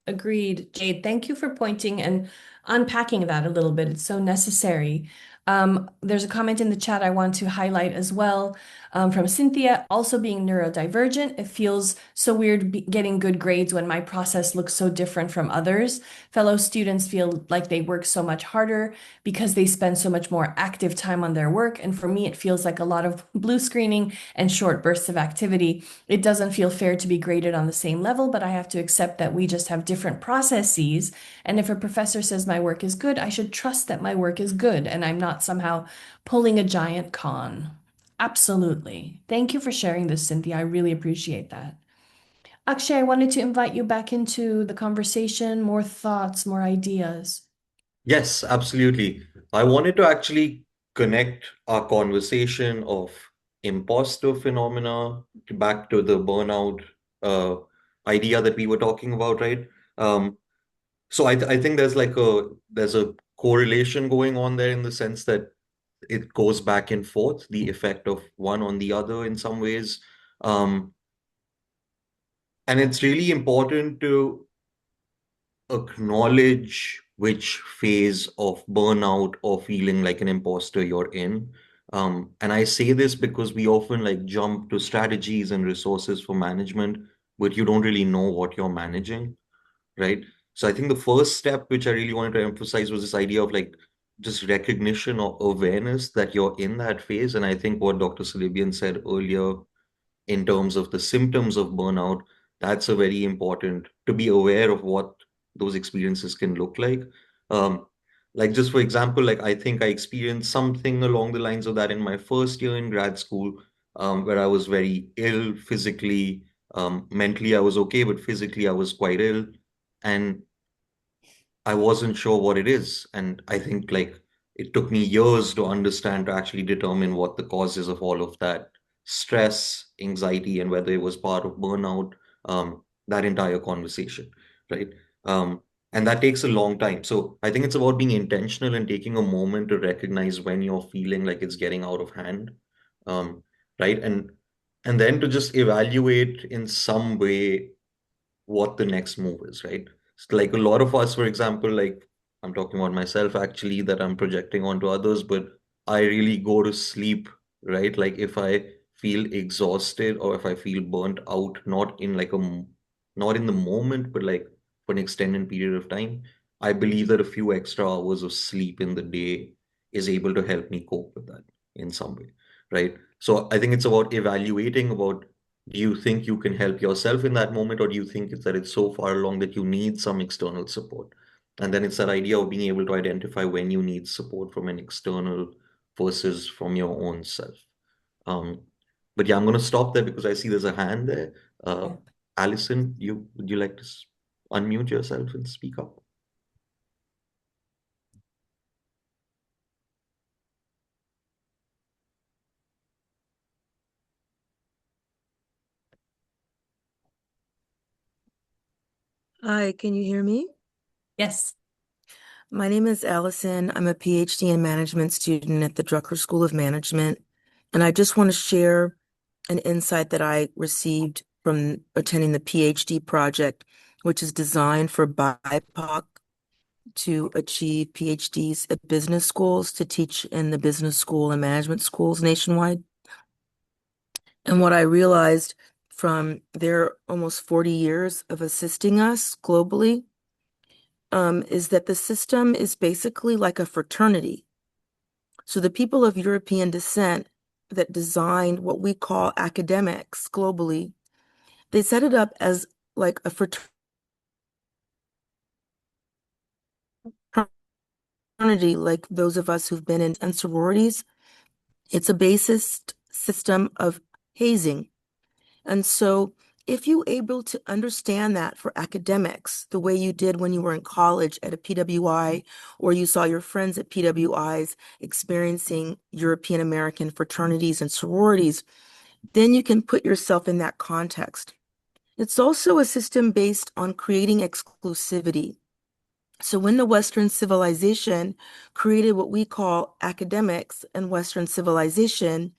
Agreed, Jade. Thank you for pointing and unpacking that a little bit. It's so necessary. There's a comment in the chat I want to highlight as well from Cynthia. Also, being neurodivergent, it feels so weird getting good grades when my process looks so different from others. Fellow students feel like they work so much harder because they spend so much more active time on their work. And for me, it feels like a lot of blue screening and short bursts of activity. It doesn't feel fair to be graded on the same level, but I have to accept that we just have different processes. And if a professor says my work is good, I should trust that my work is good and I'm not somehow pulling a giant con. Absolutely. Thank you for sharing this, Cynthia. I really appreciate that. Akshay, I wanted to invite you back into the conversation, more thoughts, more ideas. Yes, absolutely. I wanted to actually connect our conversation of imposter phenomena back to the burnout uh, idea that we were talking about, right? Um, so I think there's a correlation going on there in the sense that it goes back and forth, the effect of one on the other in some ways. Um, and it's really important to acknowledge which phase of burnout or feeling like an imposter you're in. And I say this because we often like jump to strategies and resources for management, but you don't really know what you're managing, right? So I think the first step, which I really wanted to emphasize, was this idea of like just recognition or awareness that you're in that phase. And I think what Dr. Salibian said earlier in terms of the symptoms of burnout, that's a very important to be aware of what those experiences can look like. Um, like just for example, like I think I experienced something along the lines of that in my first year in grad school, where I was very ill physically. Mentally, I was okay, but physically, I was quite ill. And I wasn't sure what it is. And I think like it took me years to understand, to actually determine what the causes of all of that stress, anxiety, and whether it was part of burnout, that entire conversation, right? Um, and that takes a long time. So I think it's about being intentional and taking a moment to recognize when you're feeling like it's getting out of hand, um, right? And then to just evaluate in some way what the next move is, right? So like a lot of us, for example, like I'm talking about myself actually, that I'm projecting onto others, but I really go to sleep, right? Like if I feel exhausted or if I feel burnt out, not in the moment, but like for an extended period of time, I believe that a few extra hours of sleep in the day is able to help me cope with that in some way, right? So I think it's about evaluating about, do you think you can help yourself in that moment, or do you think it's that it's so far along that you need some external support? And then it's that idea of being able to identify when you need support from an external versus from your own self. Um, but yeah, I'm going to stop there because I see there's a hand there. Uh, Yeah. Allison, would you like to unmute yourself and speak up? Hi, can you hear me? Yes. My name is Allison. I'm a PhD in management student at the Drucker School of Management And I just want to share an insight that I received from attending the PhD project, which is designed for BIPOC to achieve PhDs at business schools to teach in the business school and management schools nationwide. And what I realized from their almost 40 years of assisting us globally, is that the system is basically like a fraternity. So the people of European descent that designed what we call academics globally, they set it up as like a fraternity, like those of us who've been in sororities. It's a based system of hazing. And so if you're able to understand that for academics, the way you did when you were in college at a PWI, or you saw your friends at PWIs experiencing European American fraternities and sororities, then you can put yourself in that context. It's also a system based on creating exclusivity. So when the Western civilization created what we call academics and Western civilization,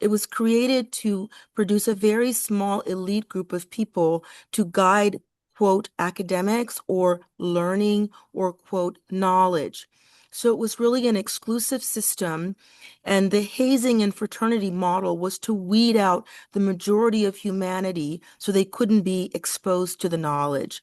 it was created to produce a very small elite group of people to guide, quote, academics or learning or, quote, knowledge. So it was really an exclusive system. And the hazing and fraternity model was to weed out the majority of humanity so they couldn't be exposed to the knowledge.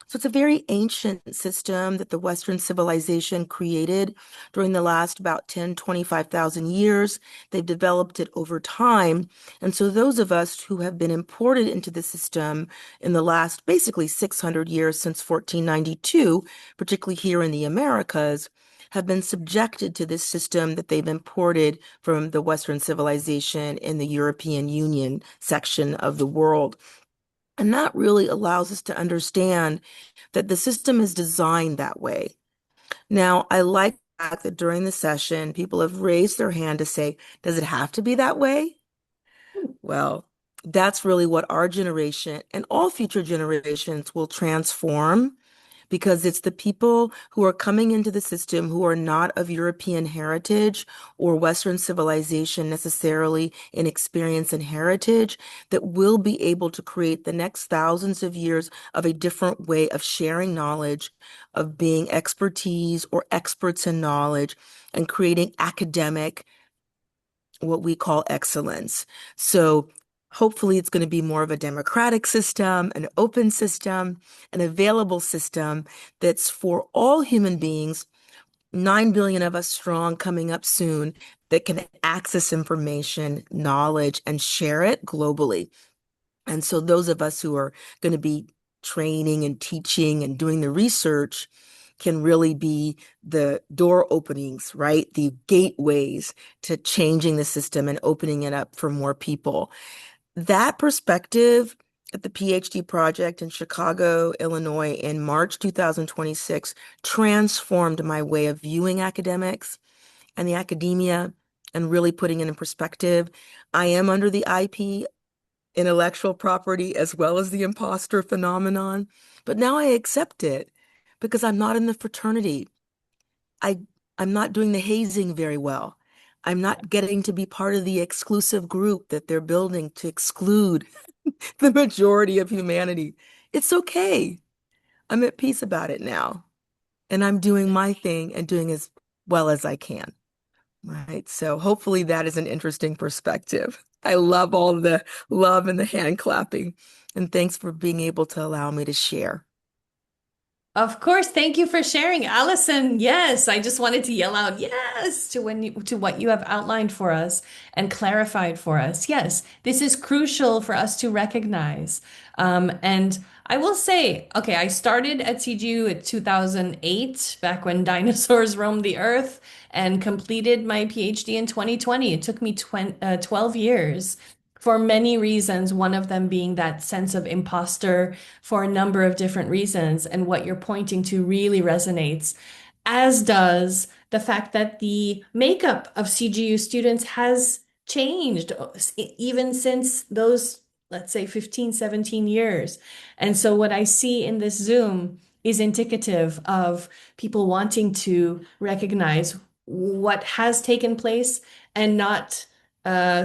So it's a very ancient system that the Western civilization created during the last about 10, 25,000 years. They've developed it over time. And so those of us who have been imported into the system in the last basically 600 years since 1492, particularly here in the Americas, have been subjected to this system that they've imported from the Western civilization in the European Union section of the world. And that really allows us to understand that the system is designed that way. Now, I like the fact that during the session, people have raised their hand to say, does it have to be that way? Well, that's really what our generation and all future generations will transform, because it's the people who are coming into the system who are not of European heritage or Western civilization necessarily in experience and heritage that will be able to create the next thousands of years of a different way of sharing knowledge, of being expertise or experts in knowledge, and creating academic, what we call excellence. So hopefully it's going to be more of a democratic system, an open system, an available system that's for all human beings, 9 billion of us strong coming up soon, that can access information, knowledge, and share it globally. And so those of us who are going to be training and teaching and doing the research can really be the door openings, right? The gateways to changing the system and opening it up for more people. That perspective at the PhD project in Chicago, Illinois in March 2026 transformed my way of viewing academics and the academia and really putting it in perspective. I am under the IP, intellectual property, as well as the imposter phenomenon, but now I accept it because I'm not in the fraternity. I I'm not doing the hazing very well. I'm not getting to be part of the exclusive group that they're building to exclude the majority of humanity. It's okay. I'm at peace about it now. And I'm doing my thing and doing as well as I can. Right. So hopefully that is an interesting perspective. I love all the love and the hand clapping. And thanks for being able to allow me to share. Of course, thank you for sharing, Allison. Yes, I just wanted to yell out yes to to what you have outlined for us and clarified for us. Yes, this is crucial for us to recognize. And I will say, okay, I started at CGU in 2008, back when dinosaurs roamed the earth, and completed my PhD in 2020. It took me 12 years for many reasons, one of them being that sense of imposter for a number of different reasons. And what you're pointing to really resonates, as does the fact that the makeup of CGU students has changed even since those, let's say, 15, 17 years. And so what I see in this Zoom is indicative of people wanting to recognize what has taken place and not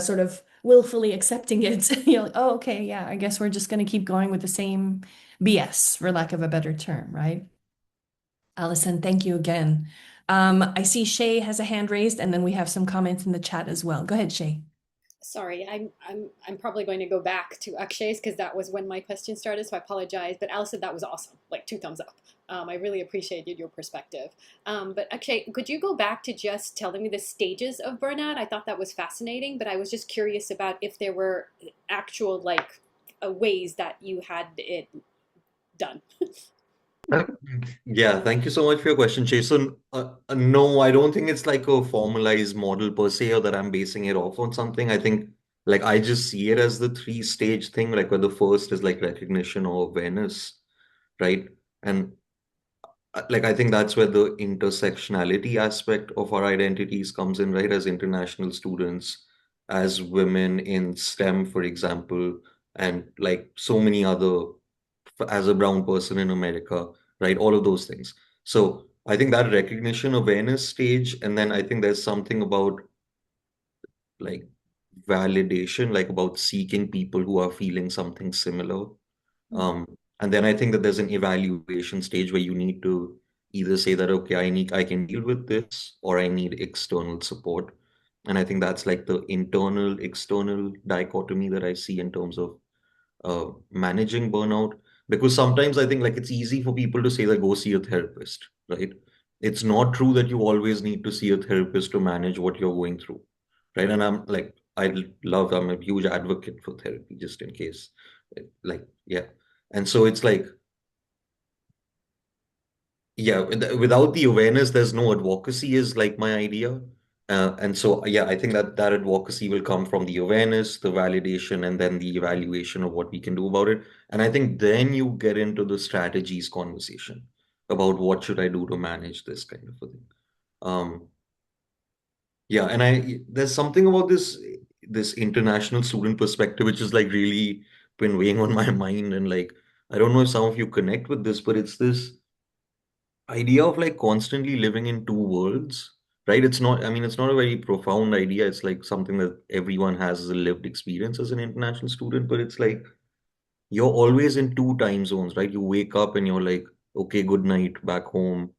sort of willfully accepting it. You're like, oh, okay, yeah, I guess we're just going to keep going with the same BS, for lack of a better term, right? Allison, thank you again. I see Shay has a hand raised, and then we have some comments in the chat as well. Go ahead, Shay. Sorry, I'm probably going to go back to Akshay's because that was when my question started, so I apologize. But Allison, that was awesome. Like 2 thumbs up. I really appreciated your perspective. But Akshay, could you go back to just telling me the stages of burnout? I thought that was fascinating, but I was just curious about if there were actual like ways that you had it done. Uh, Yeah, thank you so much for your question, Jason. No, I don't think it's like a formalized model per se, or that I'm basing it off on something. I think like I just see it as the three-stage thing, like where the first is like recognition or awareness, right? And like I think that's where the intersectionality aspect of our identities comes in, right? As international students, as women in STEM, for example, and like so many other, as a brown person in America, right? All of those things. So I think that recognition awareness stage, and then I think there's something about like validation, like about seeking people who are feeling something similar. Um, and then I think that there's an evaluation stage where you need to either say that, okay, I can deal with this, or I need external support. And I think that's like the internal, external dichotomy that I see in terms of managing burnout. Because sometimes I think like it's easy for people to say that go see a therapist, right? It's not true that you always need to see a therapist to manage what you're going through, right? And I'm like, I'm a huge advocate for therapy just in case. Like, yeah. And so it's like, yeah, without the awareness, there's no advocacy, is like my idea. And so, yeah, I think that that advocacy will come from the awareness, the validation, and then the evaluation of what we can do about it. And I think then you get into the strategies conversation about what should I do to manage this kind of a thing. Um, yeah, and there's something about this international student perspective which is like really been weighing on my mind, and like I don't know if some of you connect with this, but it's this idea of like constantly living in two worlds, right? It's not, I mean, it's not a very profound idea. It's like something that everyone has as a lived experience as an international student, but it's like you're always in two time zones, right? You wake up and you're like, okay, good night back home.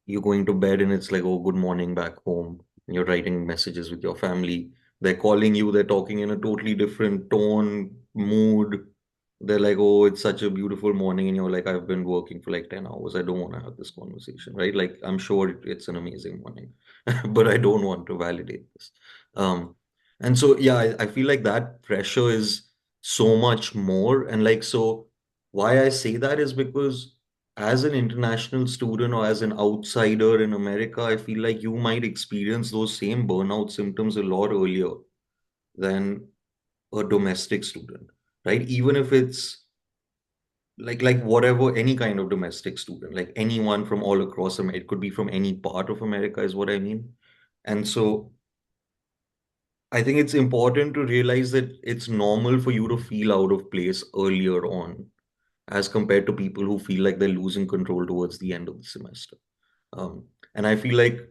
You're going to bed and it's like, oh, good morning back home. And you're writing messages with your family. They're calling you, they're talking in a totally different tone, mood. They're like, oh, it's such a beautiful morning. And you're like, I've been working for like 10 hours. I don't want to have this conversation, right? Like, I'm sure it's an amazing morning, but I don't want to validate this. Um, and so, yeah, I feel like that pressure is so much more. And like, so why I say that is because as an international student or as an outsider in America, I feel like you might experience those same burnout symptoms a lot earlier than a domestic student, right? Even if it's like whatever, any kind of domestic student, like anyone from all across America, it could be from any part of America, is what I mean. And so I think it's important to realize that it's normal for you to feel out of place earlier on as compared to people who feel like they're losing control towards the end of the semester. And I feel like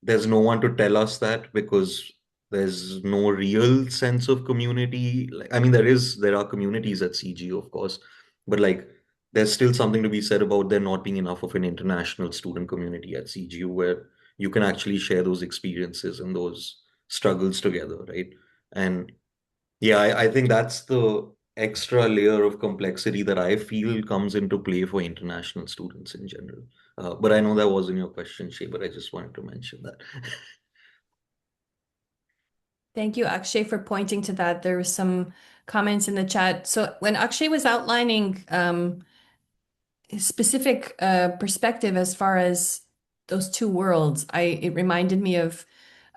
there's no one to tell us that because there's no real sense of community. Like, I mean, there are communities at CGU, of course, but like there's still something to be said about there not being enough of an international student community at CGU where you can actually share those experiences and those struggles together, right? And yeah, I think that's the extra layer of complexity that I feel comes into play for international students in general. But I know that wasn't your question, Shay, but I just wanted to mention that. Thank you, Akshay, for pointing to that. There were some comments in the chat. So when Akshay was outlining specific perspective as far as those two worlds. It reminded me of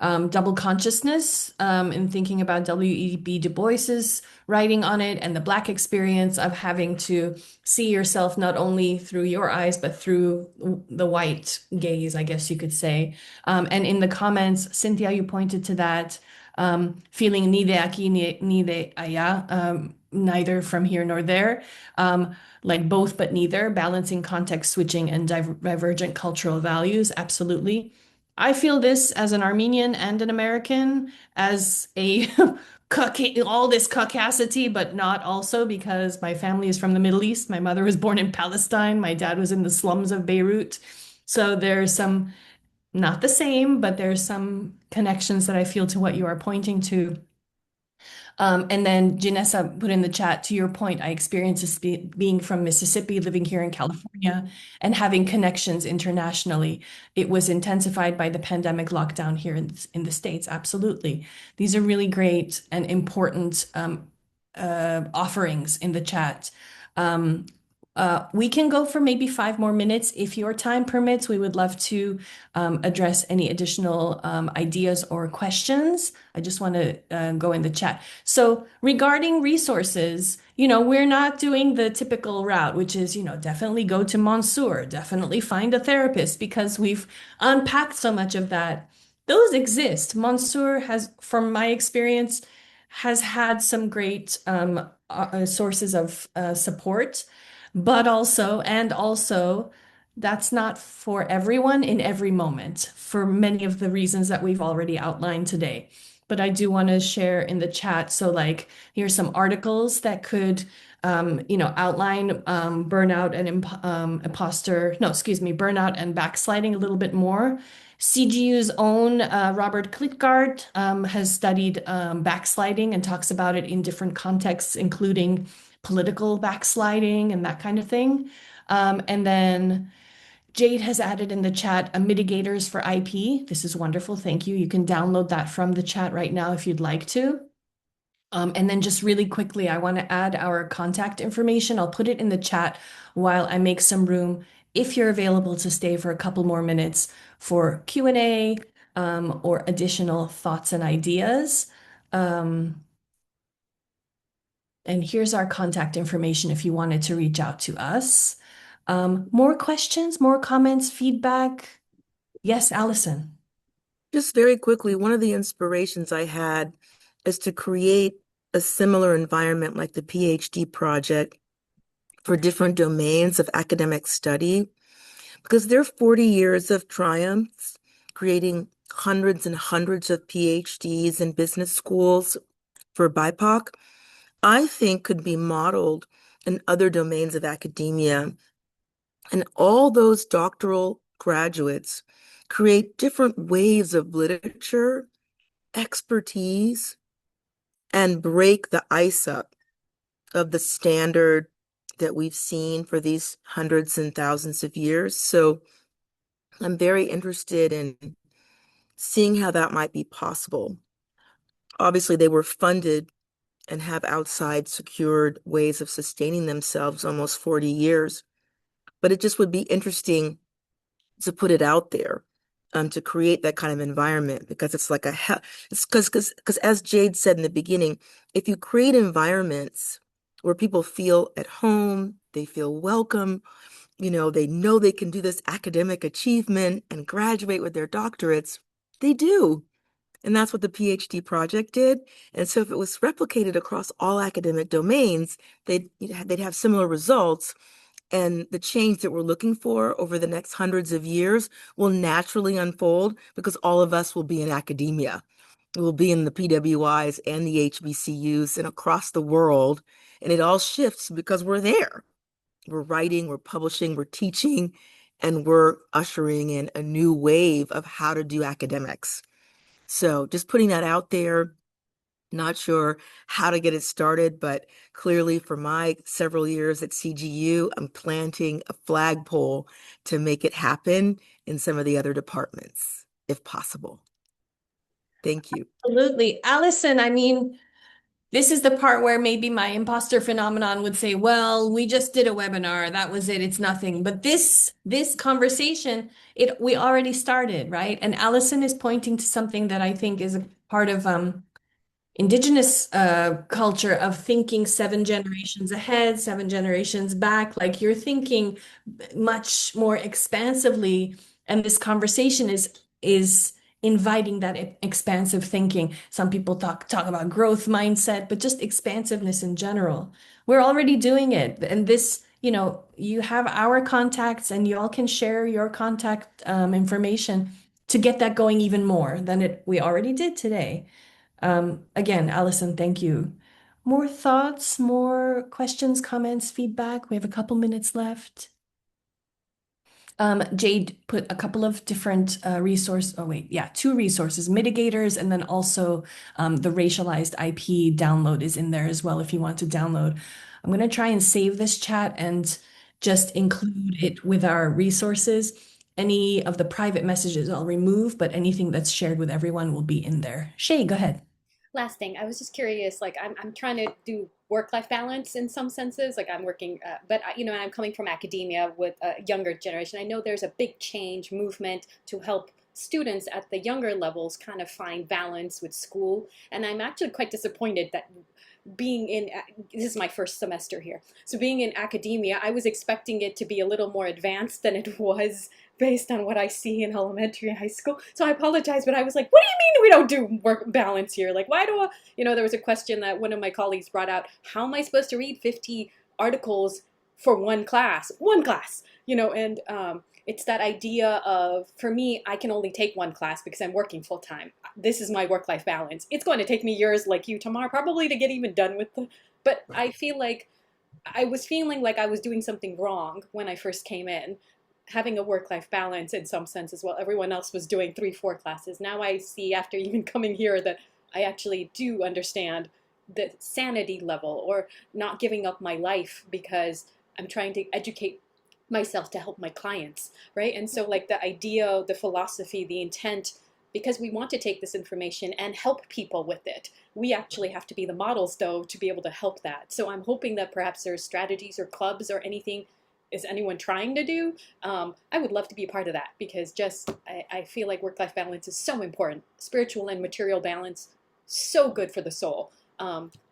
double consciousness in thinking about W.E.B. Du Bois's writing on it and the Black experience of having to see yourself not only through your eyes but through the white gaze, I guess you could say. And in the comments, Cynthia, you pointed to that feeling ni de aquí ni de allá, neither from here nor there. Like both but neither, balancing context switching and divergent cultural values. Absolutely. I feel this as an Armenian and an American, as a all this caucasity, but not also because my family is from the Middle East. My mother was born in Palestine. My dad was in the slums of Beirut. So there's some, not the same, but there's some connections that I feel to what you are pointing to. And then Janessa put in the chat, to your point, I experienced this being from Mississippi, living here in California, and having connections internationally. It was intensified by the pandemic lockdown here in the States. Absolutely. These are really great and important offerings in the chat. Um, we can go for maybe 5 more minutes if your time permits. We would love to address any additional ideas or questions. I just want to go in the chat. So regarding resources, we're not doing the typical route, which is, definitely go to Mansoor, definitely find a therapist, because we've unpacked so much of that. Those exist. Mansoor has, from my experience, has had some great sources of support, but also, that's not for everyone in every moment for many of the reasons that we've already outlined today. But I do want to share in the chat. So, like, here's some articles that could, outline burnout and burnout and backsliding a little bit more. CGU's own Robert Klickgart has studied backsliding and talks about it in different contexts, including political backsliding and that kind of thing. And then Jade has added in the chat mitigators for IP. This is wonderful. Thank you. You can download that from the chat right now if you'd like to. And then just really quickly, I want to add our contact information. I'll put it in the chat while I make some room if you're available to stay for a couple more minutes for Q&A or additional thoughts and ideas. And here's our contact information if you wanted to reach out to us. More questions, more comments, feedback? Yes, Allison. Just very quickly, one of the inspirations I had is to create a similar environment like the PhD project for different domains of academic study, because there are 40 years of triumphs, creating hundreds and hundreds of PhDs in business schools for BIPOC, I think could be modeled in other domains of academia. And all those doctoral graduates create different waves of literature, expertise, and break the ice up of the standard that we've seen for these hundreds and thousands of years. So I'm very interested in seeing how that might be possible. Obviously, they were funded and have outside secured ways of sustaining themselves almost 40 years. But it just would be interesting to put it out there, to create that kind of environment, because it's like it's because as Jade said in the beginning, if you create environments where people feel at home, they feel welcome, they know they can do this academic achievement and graduate with their doctorates, they do. And that's what the PhD project did. And so if it was replicated across all academic domains, they'd have similar results. And the change that we're looking for over the next hundreds of years will naturally unfold because all of us will be in academia. We'll be in the PWIs and the HBCUs and across the world. And it all shifts because we're there. We're writing, we're publishing, we're teaching, and we're ushering in a new wave of how to do academics. So just putting that out there. Not sure how to get it started, but clearly for my several years at CGU, I'm planting a flagpole to make it happen in some of the other departments, if possible. Thank you. Absolutely. Allison, I mean, this is the part where maybe my imposter phenomenon would say, well, we just did a webinar. That was it. It's nothing. But this conversation, we already started, right? And Allison is pointing to something that I think is a part of indigenous culture of thinking 7 generations ahead, 7 generations back. Like, you're thinking much more expansively, and this conversation is inviting that expansive thinking. Some people talk about growth mindset, but just expansiveness in general. We're already doing it, and this, you have our contacts, and you all can share your contact information to get that going even more than we already did today. Again, Allison, thank you. More thoughts, more questions, comments, feedback? We have a couple minutes left. Jade put a couple of different two resources, mitigators, and then also the racialized IP download is in there as well if you want to download. I'm going to try and save this chat and just include it with our resources. Any of the private messages I'll remove, but anything that's shared with everyone will be in there. Shay, go ahead. Last thing, I was just curious. Like, I'm trying to do work-life balance in some senses. Like, I'm working, but I'm coming from academia with a younger generation. I know there's a big change movement to help students at the younger levels kind of find balance with school. And I'm actually quite disappointed that being in this is my first semester here. So being in academia, I was expecting it to be a little more advanced than it was based on what I see in elementary and high school. So I apologize, but I was like, what do you mean we don't do work balance here? Like, why do I, there was a question that one of my colleagues brought out, how am I supposed to read 50 articles for one class? One class, and it's that idea of, for me, I can only take one class because I'm working full time. This is my work-life balance. It's going to take me years like you, Tamar, probably to get even done with them. But I feel like I was feeling like I was doing something wrong when I first came in, having a work-life balance in some sense as well. Everyone else was doing 3, 4 classes. Now I see after even coming here that I actually do understand the sanity level, or not giving up my life because I'm trying to educate myself to help my clients, right? And so like the idea, the philosophy, the intent, because we want to take this information and help people with it. We actually have to be the models though to be able to help that. So I'm hoping that perhaps there's strategies or clubs or anything is anyone trying to do. I would love to be a part of that, because I feel like work-life balance is so important. Spiritual and material balance, so good for the soul,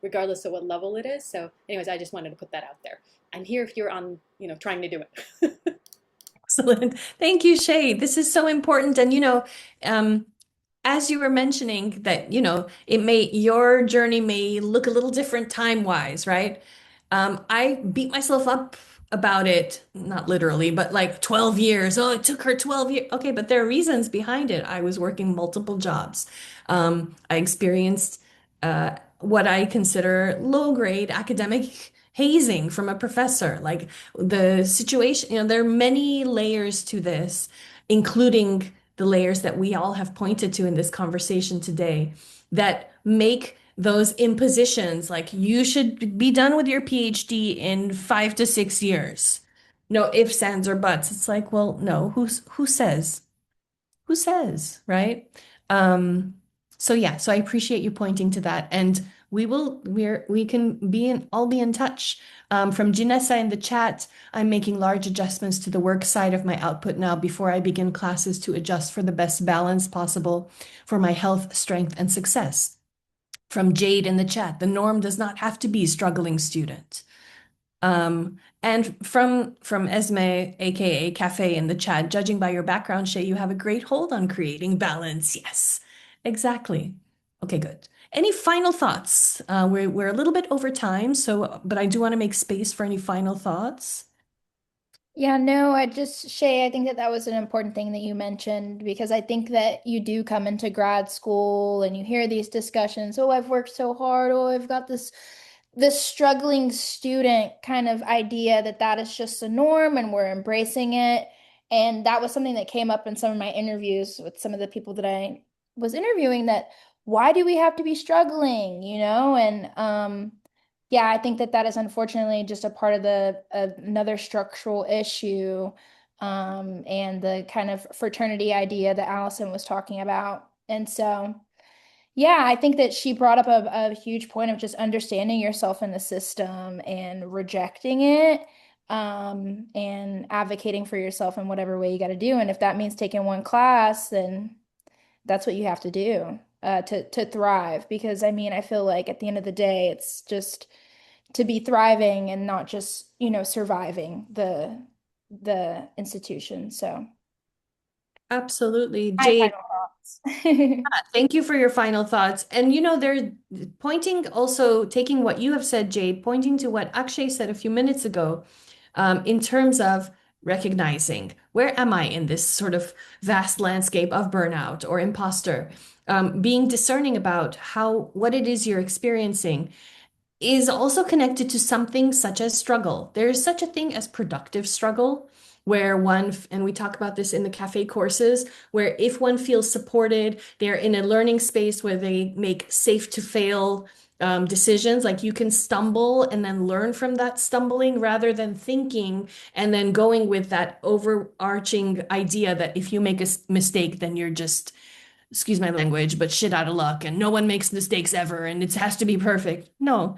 regardless of what level it is. So anyways, I just wanted to put that out there. I'm here if you're on, trying to do it. Excellent. Thank you, Shay. This is so important. And, as you were mentioning that, your journey may look a little different time-wise, right? I beat myself up about it, not literally, but like 12 years. Oh, it took her 12 years. Okay, but there are reasons behind it. I was working multiple jobs. I experienced what I consider low-grade academic hazing from a professor. Like the situation, there are many layers to this, including the layers that we all have pointed to in this conversation today, that make those impositions like you should be done with your PhD in 5 to 6 years. No ifs, ands, or buts. It's like, well, no, who says? Who says, right? Um, so yeah, so I appreciate you pointing to that. And we can all be in touch. From Janessa in the chat, I'm making large adjustments to the work side of my output now before I begin classes to adjust for the best balance possible for my health, strength, and success. From Jade in the chat, the norm does not have to be struggling student. And from Esme, aka Cafe in the chat, judging by your background, Shay, you have a great hold on creating balance. Yes, exactly. Okay, good. Any final thoughts? We're a little bit over time, but I do want to make space for any final thoughts. Yeah, no, Shay, I think that that was an important thing that you mentioned, because I think that you do come into grad school and you hear these discussions. Oh, I've worked so hard. Oh, I've got this struggling student kind of idea that that is just the norm and we're embracing it. And that was something that came up in some of my interviews with some of the people that I was interviewing, that why do we have to be struggling, And yeah, I think that that is unfortunately just a part of another structural issue, and the kind of fraternity idea that Allison was talking about. And so, yeah, I think that she brought up a huge point of just understanding yourself in the system and rejecting it, and advocating for yourself in whatever way you got to do. And if that means taking one class, then that's what you have to do, to thrive. Because I mean, I feel like at the end of the day, it's just to be thriving and not just, surviving the institution. So Absolutely. my Jade, final thoughts. thank you for your final thoughts. And they're pointing also, taking what you have said, Jade, pointing to what Akshay said a few minutes ago, in terms of recognizing where am I in this sort of vast landscape of burnout or imposter, being discerning about what it is you're experiencing is also connected to something such as struggle. There is such a thing as productive struggle, where and we talk about this in the cafe courses, where if one feels supported, they're in a learning space where they make safe to fail decisions. Like you can stumble and then learn from that stumbling rather than thinking and then going with that overarching idea that if you make a mistake, then you're just, excuse my language, but shit out of luck and no one makes mistakes ever and it has to be perfect. No,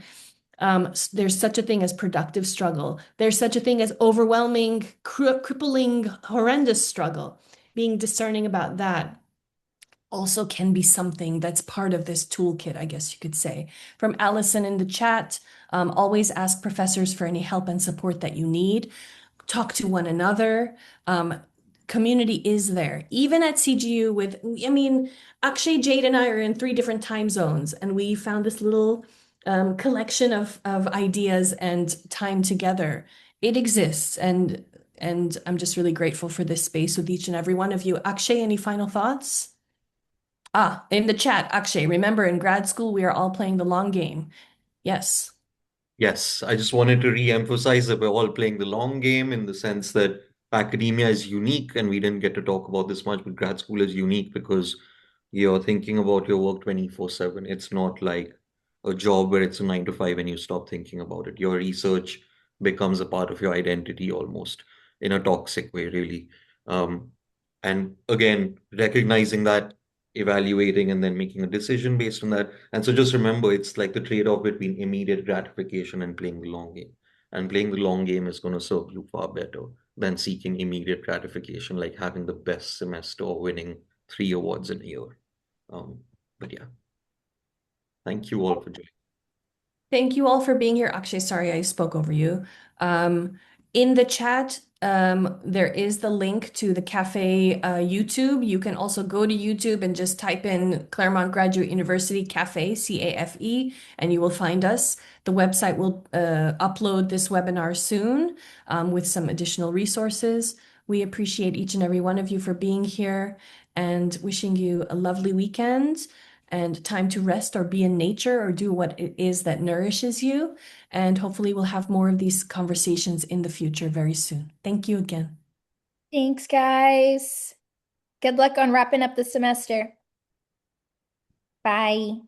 there's such a thing as productive struggle. There's such a thing as overwhelming, crippling, horrendous struggle. Being discerning about that also can be something that's part of this toolkit, I guess you could say. From Allison in the chat, always ask professors for any help and support that you need. Talk to one another. Community is there. Even at CGU Akshay, Jade, and I are in 3 different time zones, and we found this little collection of ideas and time together. It exists, and I'm just really grateful for this space with each and every one of you. Akshay, any final thoughts? In the chat, Akshay, remember in grad school, we are all playing the long game. Yes. Yes, I just wanted to re-emphasize that we're all playing the long game in the sense that academia is unique, and we didn't get to talk about this much, but grad school is unique because you're thinking about your work 24/7. It's not like a job where it's a 9 to 5 and you stop thinking about it. Your research becomes a part of your identity almost in a toxic way, really. Um, and again, recognizing that, evaluating, and then making a decision based on that. And so just remember, it's like the trade-off between immediate gratification and playing the long game. And playing the long game is going to serve you far better than seeking immediate gratification, like having the best semester or winning 3 awards in a year. But yeah, thank you all for joining. Thank you all for being here. Akshay, sorry I spoke over you. In the chat, there is the link to the cafe YouTube. You can also go to YouTube and just type in Claremont Graduate University Cafe, CAFE, and you will find us. The website will upload this webinar soon with some additional resources. We appreciate each and every one of you for being here and wishing you a lovely weekend and time to rest or be in nature or do what it is that nourishes you. And hopefully we'll have more of these conversations in the future very soon. Thank you again. Thanks, guys. Good luck on wrapping up the semester. Bye.